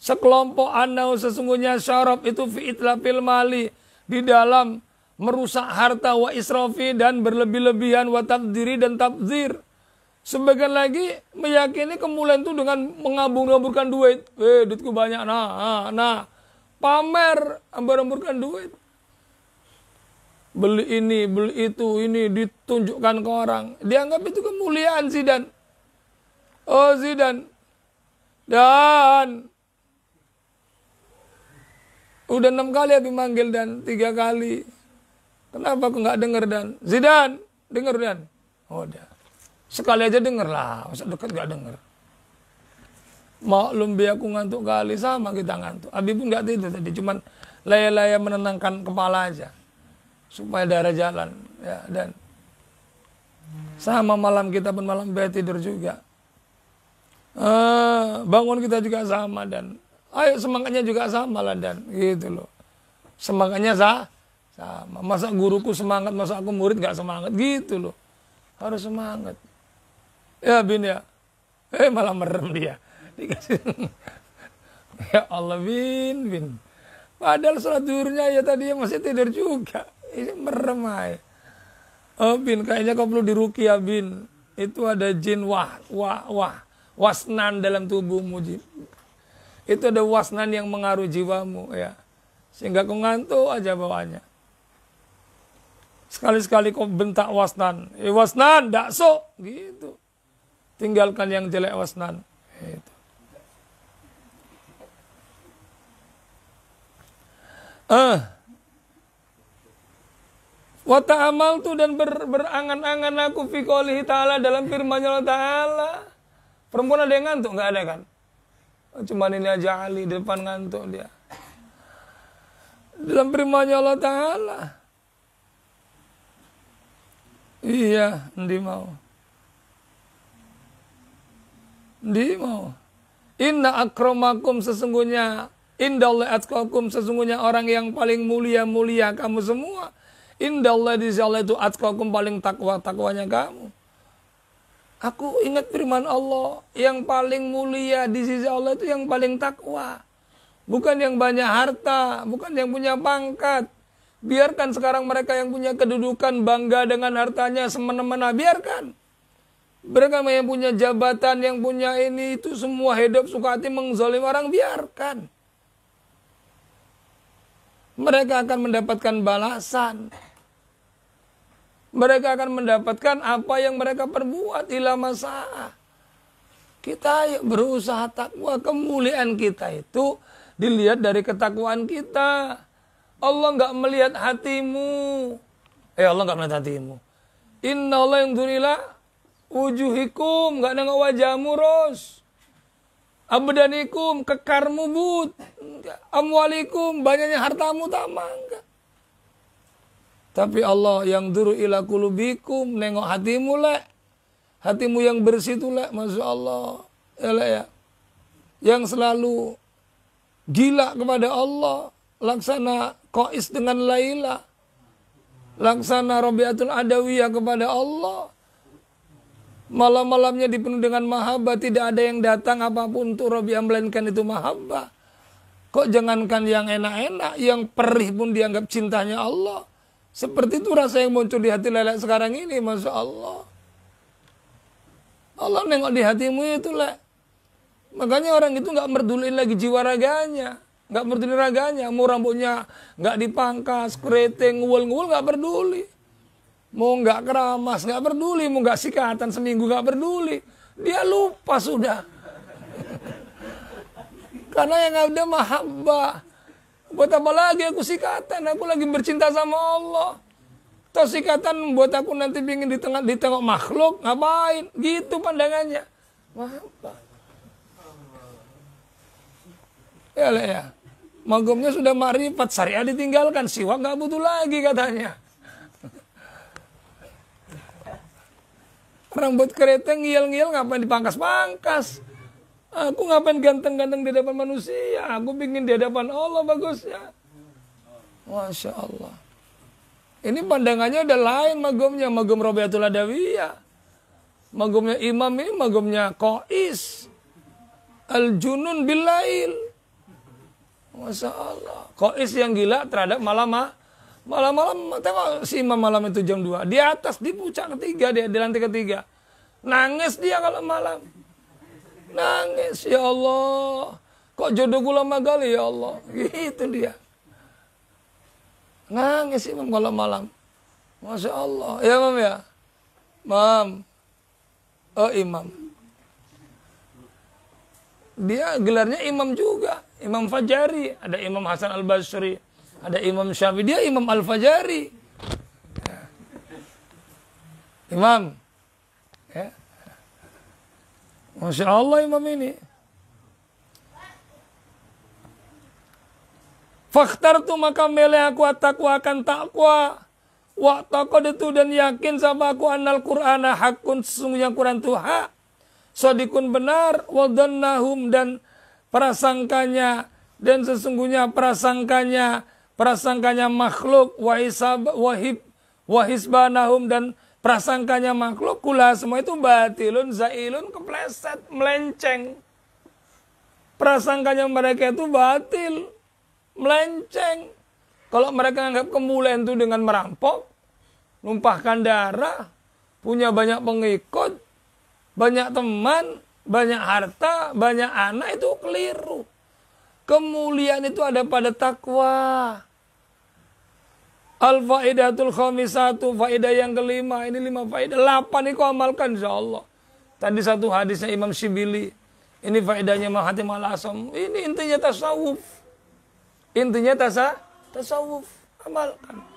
Sekelompok anau sesungguhnya syaraf itu fi itlafil mali di dalam merusak harta wa israfi dan berlebih-lebihan wa tabdiri dan tabzir. Sebagian lagi meyakini kemuliaan itu dengan mengambur-amburkan duit. Duitku banyak, nah, pamer, ambur-amburkan duit. Beli ini, beli itu, ini ditunjukkan ke orang. Dianggap itu kemuliaan Zidan. Oh Zidan. Dan udah 6 kali Abi manggil dan 3 kali. Kenapa aku nggak denger dan? Zidan, denger dan. Oh udah. Sekali aja denger lah, masa dekat gak denger. Maklum biar aku ngantuk kali, sama kita ngantuk. Abi pun gak tidur tadi, cuman laya-laya menenangkan kepala aja. Supaya darah jalan. Ya, dan sama malam kita pun malam biar tidur juga. Bangun kita juga sama dan ayo semangatnya juga sama lah dan gitu loh. Semangatnya sama. Masa guruku semangat, masa aku murid gak semangat gitu loh. Harus semangat. Ya Bin ya. Malah merem dia. Dikasih. Ya Allah Bin. Padahal sholat zuhurnya ya tadi masih tidur juga. Ini merem aja. Oh Bin, kayaknya kau perlu diruqyah Bin. Itu ada jin wasnan dalam tubuhmu. Itu ada wasnan yang mengaruh jiwamu ya. Sehingga kau ngantuk aja bawaannya. Sekali-sekali kau bentak wasnan. Wasnan, dakso. Gitu. Tinggalkan yang jelek wasnan. Gitu. Wa ta'amal tu dan berangan-angan aku fi qoulihi ta'ala dalam firman-Nya Allah Ta'ala. Perempuan ada yang ngantuk? Enggak ada kan? Cuman ini aja Ali di depan ngantuk dia. Dalam firman-Nya Allah Ta'ala. Iya, ndi mau. Inna akramakum sesungguhnya indallahi atqakum sesungguhnya orang yang paling mulia kamu semua. Indallahi di sisi Allah itu atqakum paling takwanya kamu. Aku ingat firman Allah yang paling mulia di sisi Allah itu yang paling takwa. Bukan yang banyak harta, bukan yang punya pangkat. Biarkan sekarang mereka yang punya kedudukan bangga dengan hartanya semena-mena, biarkan. Mereka yang punya jabatan, yang punya ini, itu semua hidup suka hati mengzalim orang, biarkan. Mereka akan mendapatkan balasan. Mereka akan mendapatkan apa yang mereka perbuat ila masalah. Kita ayo berusaha takwa. Kemuliaan kita itu dilihat dari ketakwaan kita. Allah nggak melihat hatimu. Allah nggak melihat hatimu. Inna Allah yang durilah wujuhikum, nggak nengok wajahmu ros. Abdanikum, kekarmu but. Amwalikum, banyaknya hartamu tamah enggak. Tapi Allah yang duru ila kulubikum, nengok hatimu lek. Hatimu yang bersih itu lek, Masya Allah. Ya. Yang selalu gila kepada Allah. Laksana Qais dengan Laila. Laksana Rabi'atul Adawiyah kepada Allah. Malam-malamnya dipenuhi dengan mahabbah. Tidak ada yang datang apapun untuk Rabi'ah melainkan itu mahabbah. Kok jangankan yang enak-enak, yang perih pun dianggap cintanya Allah. Seperti itu rasa yang muncul di hati Laila sekarang ini, Masya Allah. Allah nengok di hatimu itu lah. Makanya orang itu nggak merdulin lagi jiwa raganya, nggak merdulin raganya. Mau rambutnya nggak dipangkas, keriting, nguul-nguul nggak peduli. Mau nggak keramas nggak peduli, mau nggak sikatan seminggu nggak peduli. Dia lupa sudah. Karena yang ada mahabbah. Buat apa lagi aku sikatan? Aku lagi bercinta sama Allah. Toh sikatan buat aku nanti ingin ditengok makhluk, ngapain? Gitu pandangannya. Mahabbah. Ya. Magumnya sudah ma'rifat, syariah ditinggalkan, siwak nggak butuh lagi katanya. Rambut keriting ngiyel-ngiyel ngapain dipangkas-pangkas? Aku ngapain ganteng-ganteng di hadapan manusia? Aku pingin di hadapan Allah bagusnya. Masya Allah. Ini pandangannya udah lain magumnya. Magum Rabi'atul Adawiyah. Magumnya imam ini magumnya Qais. Al-Junun Bilail. Masya Allah. Qais yang gila terhadap malam-malam. Tengok si imam malam itu jam 2. Di atas, di puncak ketiga, di lantai ketiga. Nangis dia kalau malam. Nangis, ya Allah. Kok jodohku lama kali ya Allah. Gitu dia. Nangis imam kalau malam. Masya Allah. Ya mam ya. Mam. Oh imam. Dia gelarnya imam juga. Imam Fajari. Ada Imam Hasan Al-Basri. Ada Imam Syafi'i. Dia Imam Al-Fajari. Ya. Imam. Ya. Masya Allah imam ini. Fakhtartu maka milih aku at-taqwa akan takwa. Wa taqadtu dan yakin sama aku annal Qur'ana hakun, sesungguhnya Quran itu hak. Shadiqun benar, wa dhannahum dan prasangkanya, dan sesungguhnya prasangkanya makhluk, wa hisbanahum dan prasangkanya makhluk, kula semua itu batilun, zailun, kepleset, melenceng. Prasangkanya mereka itu batil, melenceng. Kalau mereka anggap kemuliaan itu dengan merampok, numpahkan darah, punya banyak pengikut, banyak teman, banyak harta, banyak anak, itu keliru. Kemuliaan itu ada pada takwa. Al-faidatul khamisatu, faedah yang kelima. Ini 5 faedah. 8 ini kau amalkan insyaAllah. Tadi satu hadisnya Imam Syibili. Ini faedahnya Imam Hatim Al-Asam. Ini intinya tasawuf. Intinya tasawuf. Amalkan.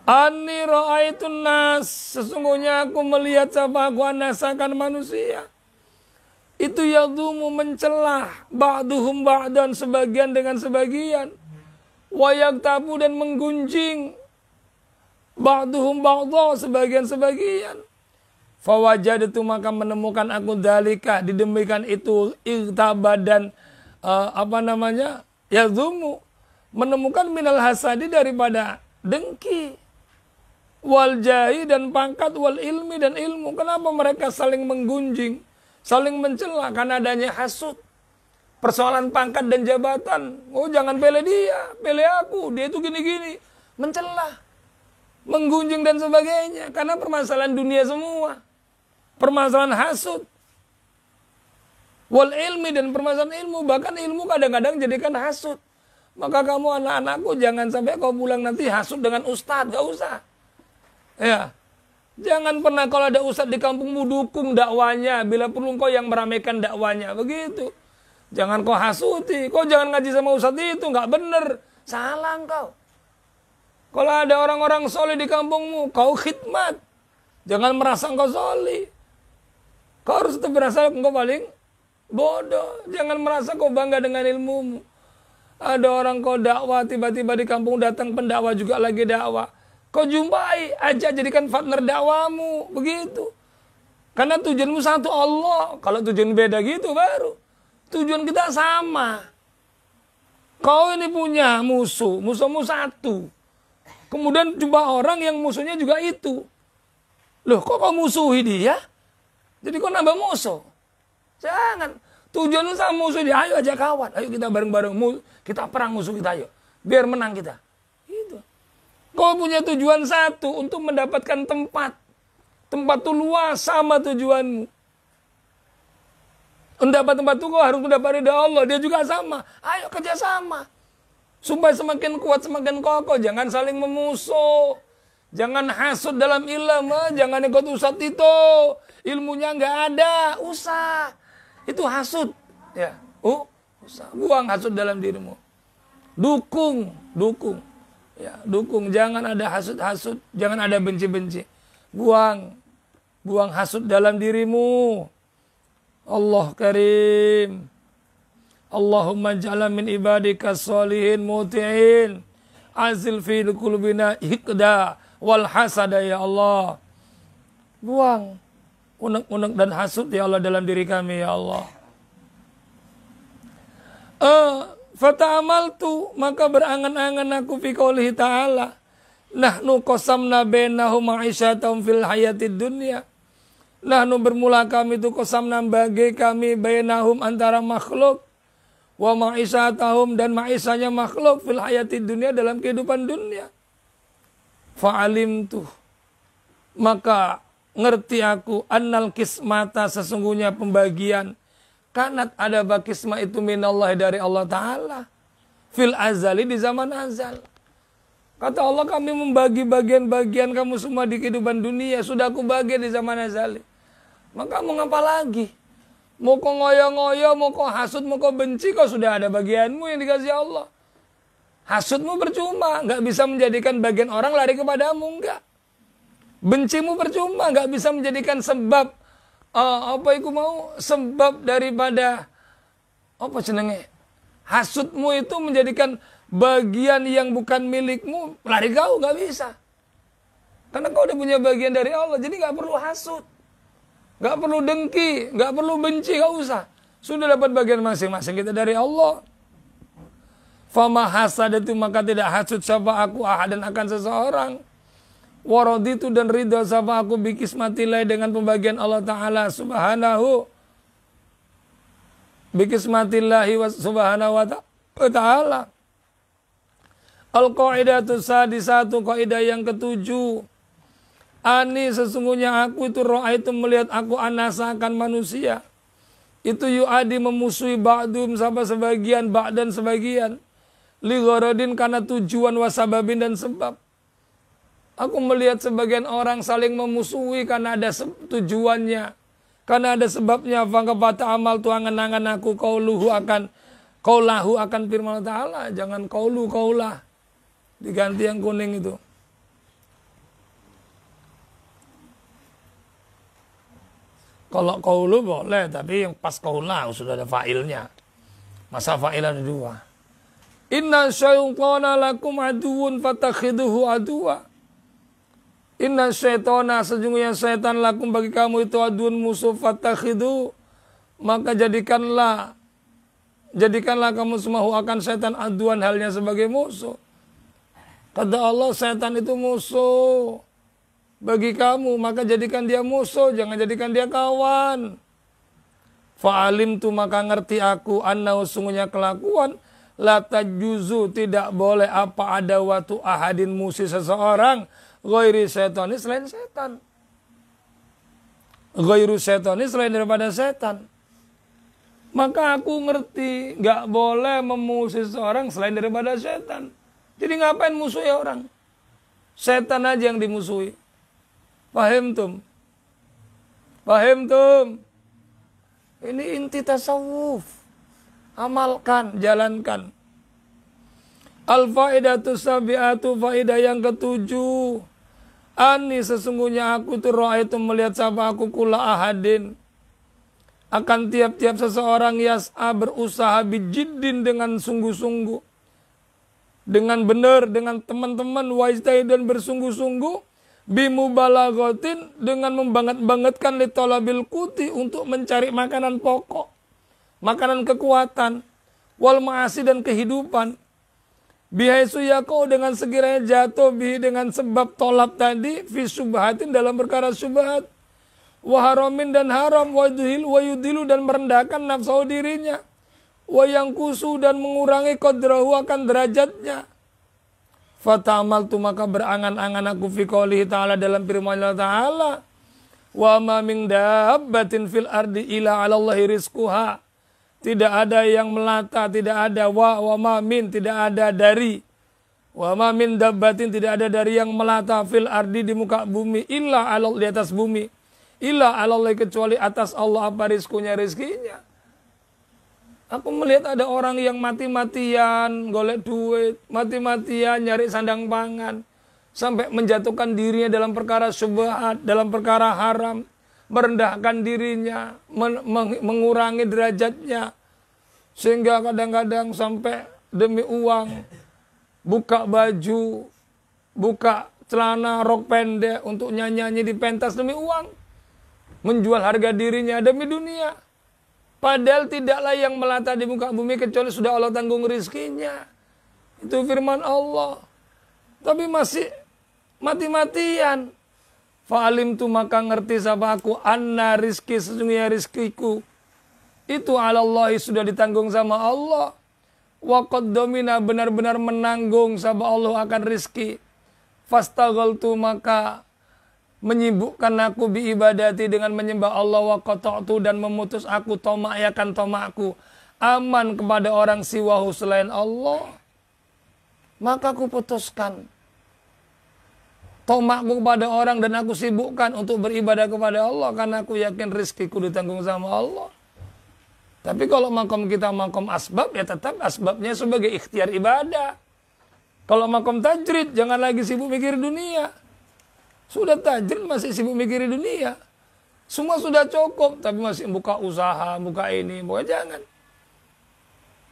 Ani ra'aitun nas. Sesungguhnya aku melihat siapa aku anasakan manusia. Itu yadumu mencelah. Ba'duhum ba'dan, sebagian dengan sebagian. Wayak tabu dan menggunjing. Ba'duhum ba'dah, sebagian-sebagian. Fawajadatu maka menemukan aku dalika. Didemikian itu iktaba dan yadumu. Menemukan minal hasadi daripada dengki. Wal jahi dan pangkat, wal ilmi dan ilmu. Kenapa mereka saling menggunjing, saling mencela? Karena adanya hasud. Persoalan pangkat dan jabatan. Oh jangan pilih dia, pilih aku. Dia itu gini-gini. Mencela, menggunjing dan sebagainya. Karena permasalahan dunia semua. Permasalahan hasud. Wal ilmi dan permasalahan ilmu. Bahkan ilmu kadang-kadang jadikan hasud. Maka kamu anak-anakku jangan sampai kau pulang nanti hasud dengan ustadz. Gak usah. Ya. Jangan pernah kalau ada ustadz di kampungmu dukung dakwanya. Bila perlu kau yang meramaikan dakwanya. Begitu. Jangan kau hasuti. Kau jangan ngaji sama ustadz itu. Nggak bener. Salah kau. Kalau ada orang-orang soleh di kampungmu, kau khidmat. Jangan merasa kau soleh. Kau harus tetap merasa kau paling bodoh. Jangan merasa kau bangga dengan ilmumu. Ada orang kau dakwah, tiba-tiba di kampung datang pendakwa juga lagi dakwah. Kau jumpai, aja jadikan partner dakwamu. Begitu. Karena tujuanmu satu Allah. Kalau tujuan beda gitu baru. Tujuan kita sama. Kau ini punya musuh. Musuhmu satu. Kemudian jumpa orang yang musuhnya juga itu. Loh, kok kau musuhi dia? Jadi kau nambah musuh. Jangan. Tujuanmu sama musuh dia. Ayo ajak kawan. Ayo kita bareng-bareng. Kita perang musuh kita, ayo. Biar menang kita. Gitu. Kau punya tujuan satu untuk mendapatkan tempat. Tempat itu luas sama tujuanmu. Mendapat tempat itu kau harus mendapat ridha Allah. Dia juga sama. Ayo kerjasama. Supaya semakin kuat, semakin kokoh. Jangan saling memusuh. Jangan hasud dalam ilmu. Jangan ikut ustadz itu. Ilmunya nggak ada. Usah. Itu hasud. Ya. Usah. Buang hasud dalam dirimu. Dukung. Ya, dukung, jangan ada hasud-hasud, jangan ada benci-benci. Buang hasud dalam dirimu. Allah Karim. Allahumma ja'alna min ibadika sholihin muti'in. Azil fi qulubina hikda wal hasada ya Allah. Buang unek-unek dan hasud ya Allah dalam diri kami ya Allah. Fata'amaltu, maka berangan-angan aku fi qoulihi ta'ala. Nahnu qasamna bainahum ma'isyatahum fil hayatid dunya. Nahnu bermula kami itu qasamna bagi kami bainahum antara makhluk. Wa ma'isyatahum dan ma'isyahnya makhluk fil hayatid dunya dalam kehidupan dunia. Fa'alimtu, maka ngerti aku annal kismata sesungguhnya pembagian. Kanat ada bakisma itu minallah dari Allah Ta'ala. Fil azali di zaman azal. Kata Allah kami membagi bagian-bagian kamu semua di kehidupan dunia. Sudah aku bagi di zaman azali. Maka mau ngapa lagi? Mau kau ngoyo-ngoyo, mau kau hasud, mau kau benci. Kau sudah ada bagianmu yang dikasih Allah. Hasudmu percuma. Gak bisa menjadikan bagian orang lari kepadamu. Enggak. Bencimu percuma. Gak bisa menjadikan sebab sebab daripada hasudmu itu menjadikan bagian yang bukan milikmu lari kau, nggak bisa. Karena kau udah punya bagian dari Allah, jadi nggak perlu hasud, nggak perlu dengki, nggak perlu benci, nggak usah. Sudah dapat bagian masing-masing kita dari Allah. Fama hasadatu, maka tidak hasud sapa aku ahadan akan seseorang. Waraditu dan ridha sama aku bikismatillah dengan pembagian Allah Ta'ala subhanahu. Bikismatillahi subhanahu wa ta'ala. Al-qaidatu sadisatu, kaidah yang ketujuh. Ani sesungguhnya aku itu itu melihat aku anasa akan manusia. Itu yu'adi memusuhi ba'dum sama sebagian, ba'dan sebagian. Li gharadin karena tujuan wasababin dan sebab. Aku melihat sebagian orang saling memusuhi karena ada tujuannya. Karena ada sebabnya. Fangkapata amal tuangan-angan aku kaulahu akan firman Allah Ta'ala. Jangan kaulah. Diganti yang kuning itu. Kalau kaulu boleh. Tapi yang pas kaulah sudah ada fa'ilnya. Masa fa'il ada dua. Inna syaitana lakum aduun fatakhiduhu aduwa. Inna syaitana sejujurnya syaitan lakum bagi kamu itu adun musuh fatakhidu, maka jadikanlah kamu semua akan syaitan aduan halnya sebagai musuh. Kata Allah syaitan itu musuh bagi kamu, maka jadikan dia musuh, jangan jadikan dia kawan. Fa'alim tu maka ngerti aku anna sungguhnya kelakuan la tajuzu tidak boleh apa ada waktu ahadin musuh seseorang. Ghairi syaitan selain setan. Ghairu syaitan selain daripada setan. Maka aku ngerti gak boleh memusuhi seorang selain daripada setan. Jadi ngapain musuhi orang? Setan aja yang dimusuhi. Fahimtum? Fahimtum? Ini inti tasawuf. Amalkan, jalankan. Al-faidatu sabi'atu, faidah yang ketujuh. Ani sesungguhnya aku tuh ra'aitu melihat sapa aku kula ahadin. Akan tiap-tiap seseorang yas'a berusaha bijiddin dengan sungguh-sungguh. Dengan benar, dengan teman-teman wajtai dan bersungguh-sungguh. Bimubalaghatin dengan membanget-bangetkan li talabil kuti untuk mencari makanan pokok. Makanan kekuatan. Wal ma'asi dan kehidupan. Bihaisu yakau dengan sekiranya jatuh bihi dengan sebab tolap tadi fi syubhatin dalam perkara syubhat. Waharamin dan haram, wayudilu dan merendahkan nafsu dirinya, wayangkusu dan mengurangi qadrahu akan derajatnya. Fatamal tu maka berangan-angan aku fi qoulihi ta'ala dalam firman Allah Ta'ala, wa ma min dabbatin fil ardi ila 'alallahi rizquha. Tidak ada yang melata, tidak ada wa ma min, tidak ada dari. Wa ma min dabbatin, tidak ada dari yang melata fil ardi di muka bumi illa 'alal di atas bumi. Illa Allah kecuali atas Allah apa rizkinya. Aku melihat ada orang yang mati-matian golek duit, mati-matian nyari sandang pangan, sampai menjatuhkan dirinya dalam perkara syubhat, dalam perkara haram, merendahkan dirinya, mengurangi derajatnya, sehingga kadang-kadang sampai demi uang buka baju, buka celana rok pendek untuk nyanyi di pentas demi uang. Menjual harga dirinya demi dunia. Padahal tidaklah yang melata di muka bumi kecuali sudah Allah tanggung rizkinya. Itu firman Allah. Tapi masih mati-matian. Fa'alim tu maka ngerti sama aku. Anna rizki sesungguhnya rizkiku. Itu ala Allah sudah ditanggung sama Allah. Wa qaddamina benar-benar menanggung sama Allah akan rizki. Fastaghaltu maka menyibukkan aku bi ibadati dengan menyembah Allah wa qata'tu dan memutus aku tomakyakan tomakku aman kepada orang siwahu selain Allah. Maka aku putuskan tomakku kepada orang dan aku sibukkan untuk beribadah kepada Allah karena aku yakin rizkiku ditanggung sama Allah. Tapi kalau makom kita makom asbab ya tetap asbabnya sebagai ikhtiar ibadah. Kalau makom tajrid jangan lagi sibuk mikir dunia. Sudah tajrid masih sibuk mikirin dunia. Semua sudah cukup, tapi masih buka usaha, buka ini, buka jangan.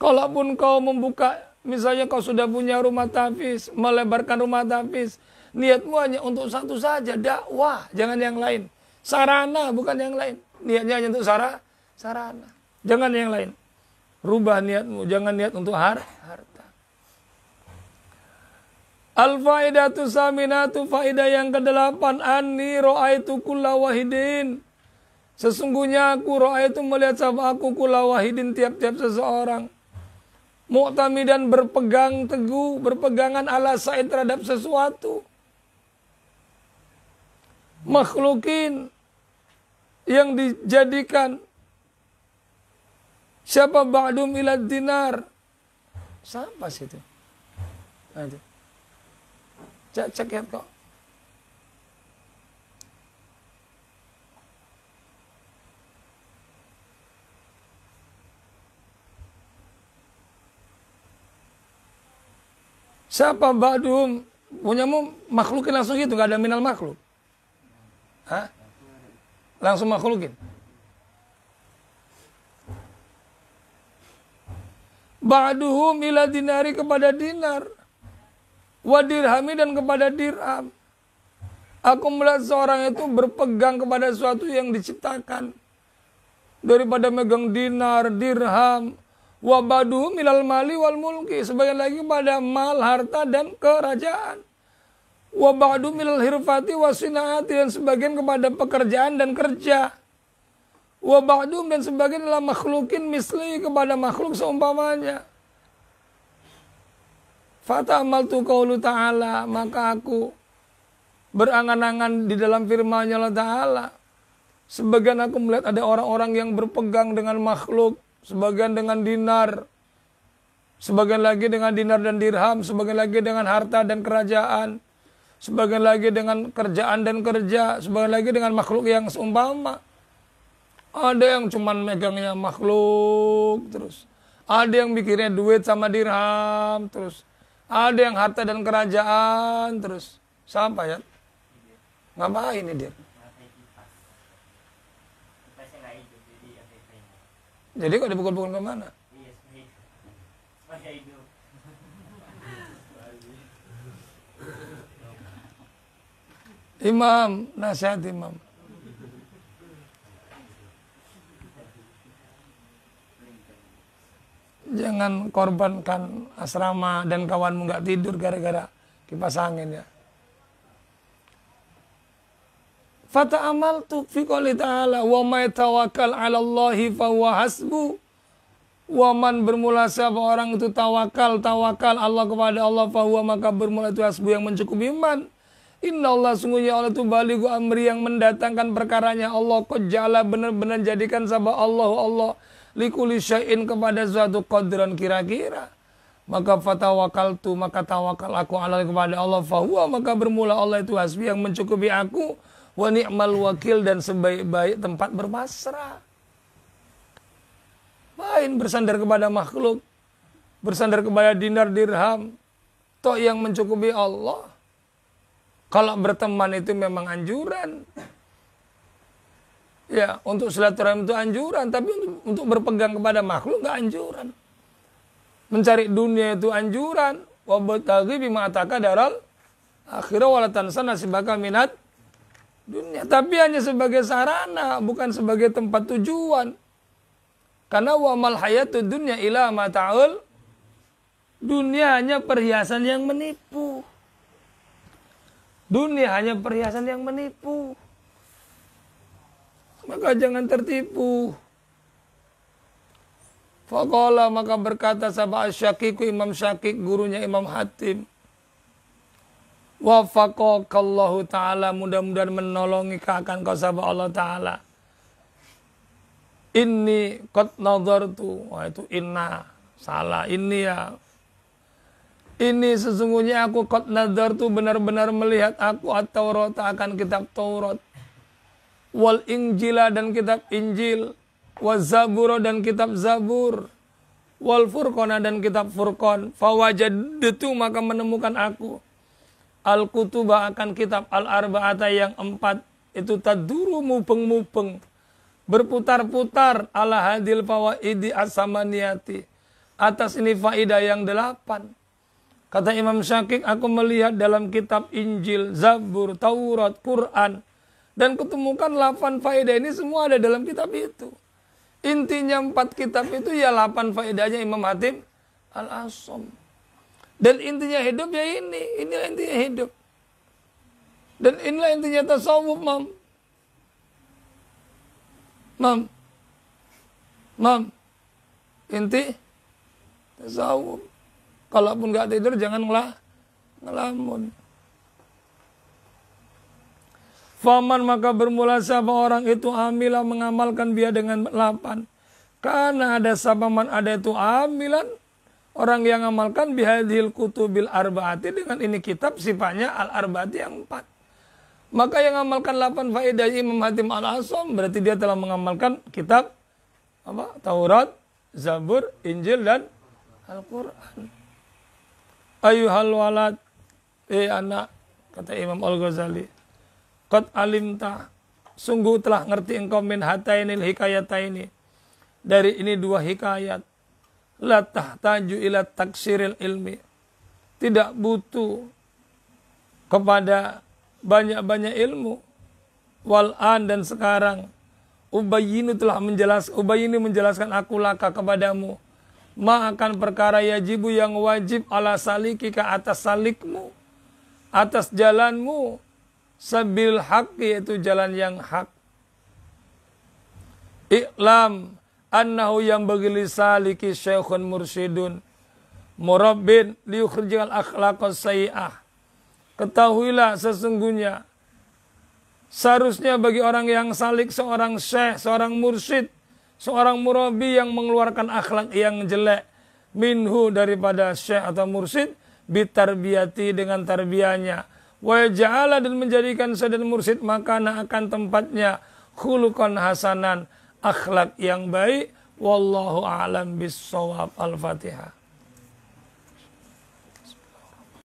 Kalaupun kau membuka, misalnya kau sudah punya rumah tahfiz, melebarkan rumah tahfiz, niatmu hanya untuk satu saja, dakwah, jangan yang lain. Sarana, bukan yang lain. Niatnya hanya untuk sarana. Jangan yang lain. Rubah niatmu, jangan niat untuk harta. Al-faidatu saminatu, faidah yang ke-8, anni ra'aitu kulla wahidin. Sesungguhnya aku ra'aitu melihat sama aku kulla wahidin tiap-tiap seseorang. Mu'tamidan berpegang teguh, berpegangan ala sa'id terhadap sesuatu. Makhlukin yang dijadikan. Siapa ba'dum ilad dinar. Siapa sih itu? Ada. Cek ya kok. Siapa ba'dum? Punyamu makhlukin langsung gitu, gak ada minal makhluk. Hah? Langsung makhlukin. Ba'duhum ila dinari kepada dinar. Wa dirhami dan kepada dirham. Aku melihat seorang itu berpegang kepada sesuatu yang diciptakan. Daripada megang dinar, dirham. Wa ba'duhum ilal mali wal mulki. Sebagian lagi kepada mal, harta dan kerajaan. Wa ba'duhum ilal hirfati wa sinaati. Dan sebagian kepada pekerjaan dan kerja. Wa ba'duhum dan sebagian adalah makhlukin misli kepada makhluk seumpamanya. Fata'amaltu qaulu ta'ala, maka aku berangan-angan di dalam firman-Nya Allah Ta'ala. Sebagian aku melihat ada orang-orang yang berpegang dengan makhluk, sebagian dengan dinar, sebagian lagi dengan dinar dan dirham, sebagian lagi dengan harta dan kerajaan, sebagian lagi dengan kerjaan dan kerja, sebagian lagi dengan makhluk yang seumpama. Ada yang cuman megangnya makhluk terus. Ada yang mikirnya duit sama dirham terus. Ada yang harta dan kerajaan terus. Sampai ya? Ngapain ini dia? Jadi kok dipukul-pukul kemana? Imam, nasihat imam. Jangan korbankan asrama dan kawanmu nggak tidur gara-gara kipas angin ya. Fata'amaltu fi qouli ta'ala wa may tawakkal 'ala Allahi fa huwa hasbu. Wa man bermula siapa orang itu tawakal Allah kepada Allah fa huwa maka bermula itu hasbu yang mencukupi iman. Inna Allah sungguhnya Allah itu balighu amri yang mendatangkan perkaranya. Allah qad ja'ala benar-benar jadikan sabah Allah likuli syai'in kepada suatu qadran kira-kira. Maka fatawakaltu maka tawakal aku ala kepada Allah fa huwa maka bermula Allah itu hasbi yang mencukupi aku. Wa ni'mal wakil dan sebaik-baik tempat berpasrah. Main bersandar kepada makhluk, bersandar kepada dinar dirham, toh yang mencukupi Allah. Kalau berteman itu memang anjuran. Ya, untuk silaturahim itu anjuran, tapi untuk berpegang kepada makhluk enggak anjuran. Mencari dunia itu anjuran. Wa bataghi bima ataka daral akhirah wala tansa nasibaka minat dunia, tapi hanya sebagai sarana, bukan sebagai tempat tujuan. Karena wa mal hayatud dunya ila mata'ul, dunia hanya perhiasan yang menipu. Dunia hanya perhiasan yang menipu. Maka jangan tertipu. Faqala maka berkata sahabat Asyaqiqu Imam Syaqiq gurunya Imam Hatim. Wafaqakallahu ta'ala mudah-mudahan menolongi akan kau sahabat Allah ta'ala. Inni qad nazartu. Wah itu inna. Salah. Ini ya. Ini sesungguhnya aku qad nazartu benar-benar melihat aku at-Taurat akan kitab Taurat. Wal Injila dan kitab Injil. Wal Zabura dan kitab Zabur. Wal Furqana dan kitab Furqan. Fawajadtu maka menemukan aku. Al-Kutubah akan kitab Al-Arba'ata yang 4. Itu taduru mubeng-mubeng. Berputar-putar ala hadil fawaidi as-samaniyati. Atas ini faidah yang 8. Kata Imam Syaqiq, aku melihat dalam kitab Injil, Zabur, Taurat, Quran. Dan ketemukan 8 faedah ini semua ada dalam kitab itu. Intinya 4 kitab itu ya 8 faedahnya Imam Hatim Al-Asham. Dan intinya hidup ya ini. Inilah intinya hidup. Dan inilah intinya tasawuf, Mam. Mam. Inti tasawuf. Kalaupun nggak tidur jangan ngelamun. Faman maka bermula siapa orang itu amilah mengamalkan dia dengan 8. Karena ada sabaman ada itu amilan. Orang yang amalkan bihadhil kutubil arba'ati dengan ini kitab sifatnya al-arba'ati yang 4. Maka yang amalkan 8 faedah Imam Hatim Al-Asham berarti dia telah mengamalkan kitab Taurat, Zabur, Injil dan Al-Quran. Ayuhal walad, anak, kata Imam Al-Ghazali. Qad alimta, sungguh telah ngerti engkau min hatainil hikayataini. Dari ini 2 hikayat. La tahtaju ila taksiril ilmi. Tidak butuh kepada banyak-banyak ilmu. Wal'an dan sekarang. Ubayyinu menjelaskan aku laka kepadamu. Ma akan perkara yajibu yang wajib ala saliki ke atas salikmu. Atas jalanmu. Sabil haq yaitu jalan yang hak. I'lam annahu yang bagi saliki syekhun mursyidun murabbin liyukhrijal akhlaqas sayyi'ah. Ketahuilah sesungguhnya seharusnya bagi orang yang salik seorang syekh, seorang mursyid, seorang murabbi yang mengeluarkan akhlak yang jelek minhu daripada syekh atau mursyid bitarbiyati dengan tarbiyahnya Wa ja'ala dan menjadikan saya dan mursyid makana akan tempatnya khuluqan hasanan, akhlak yang baik. Wallahu a'lam bis-shawab. Al-Fatihah.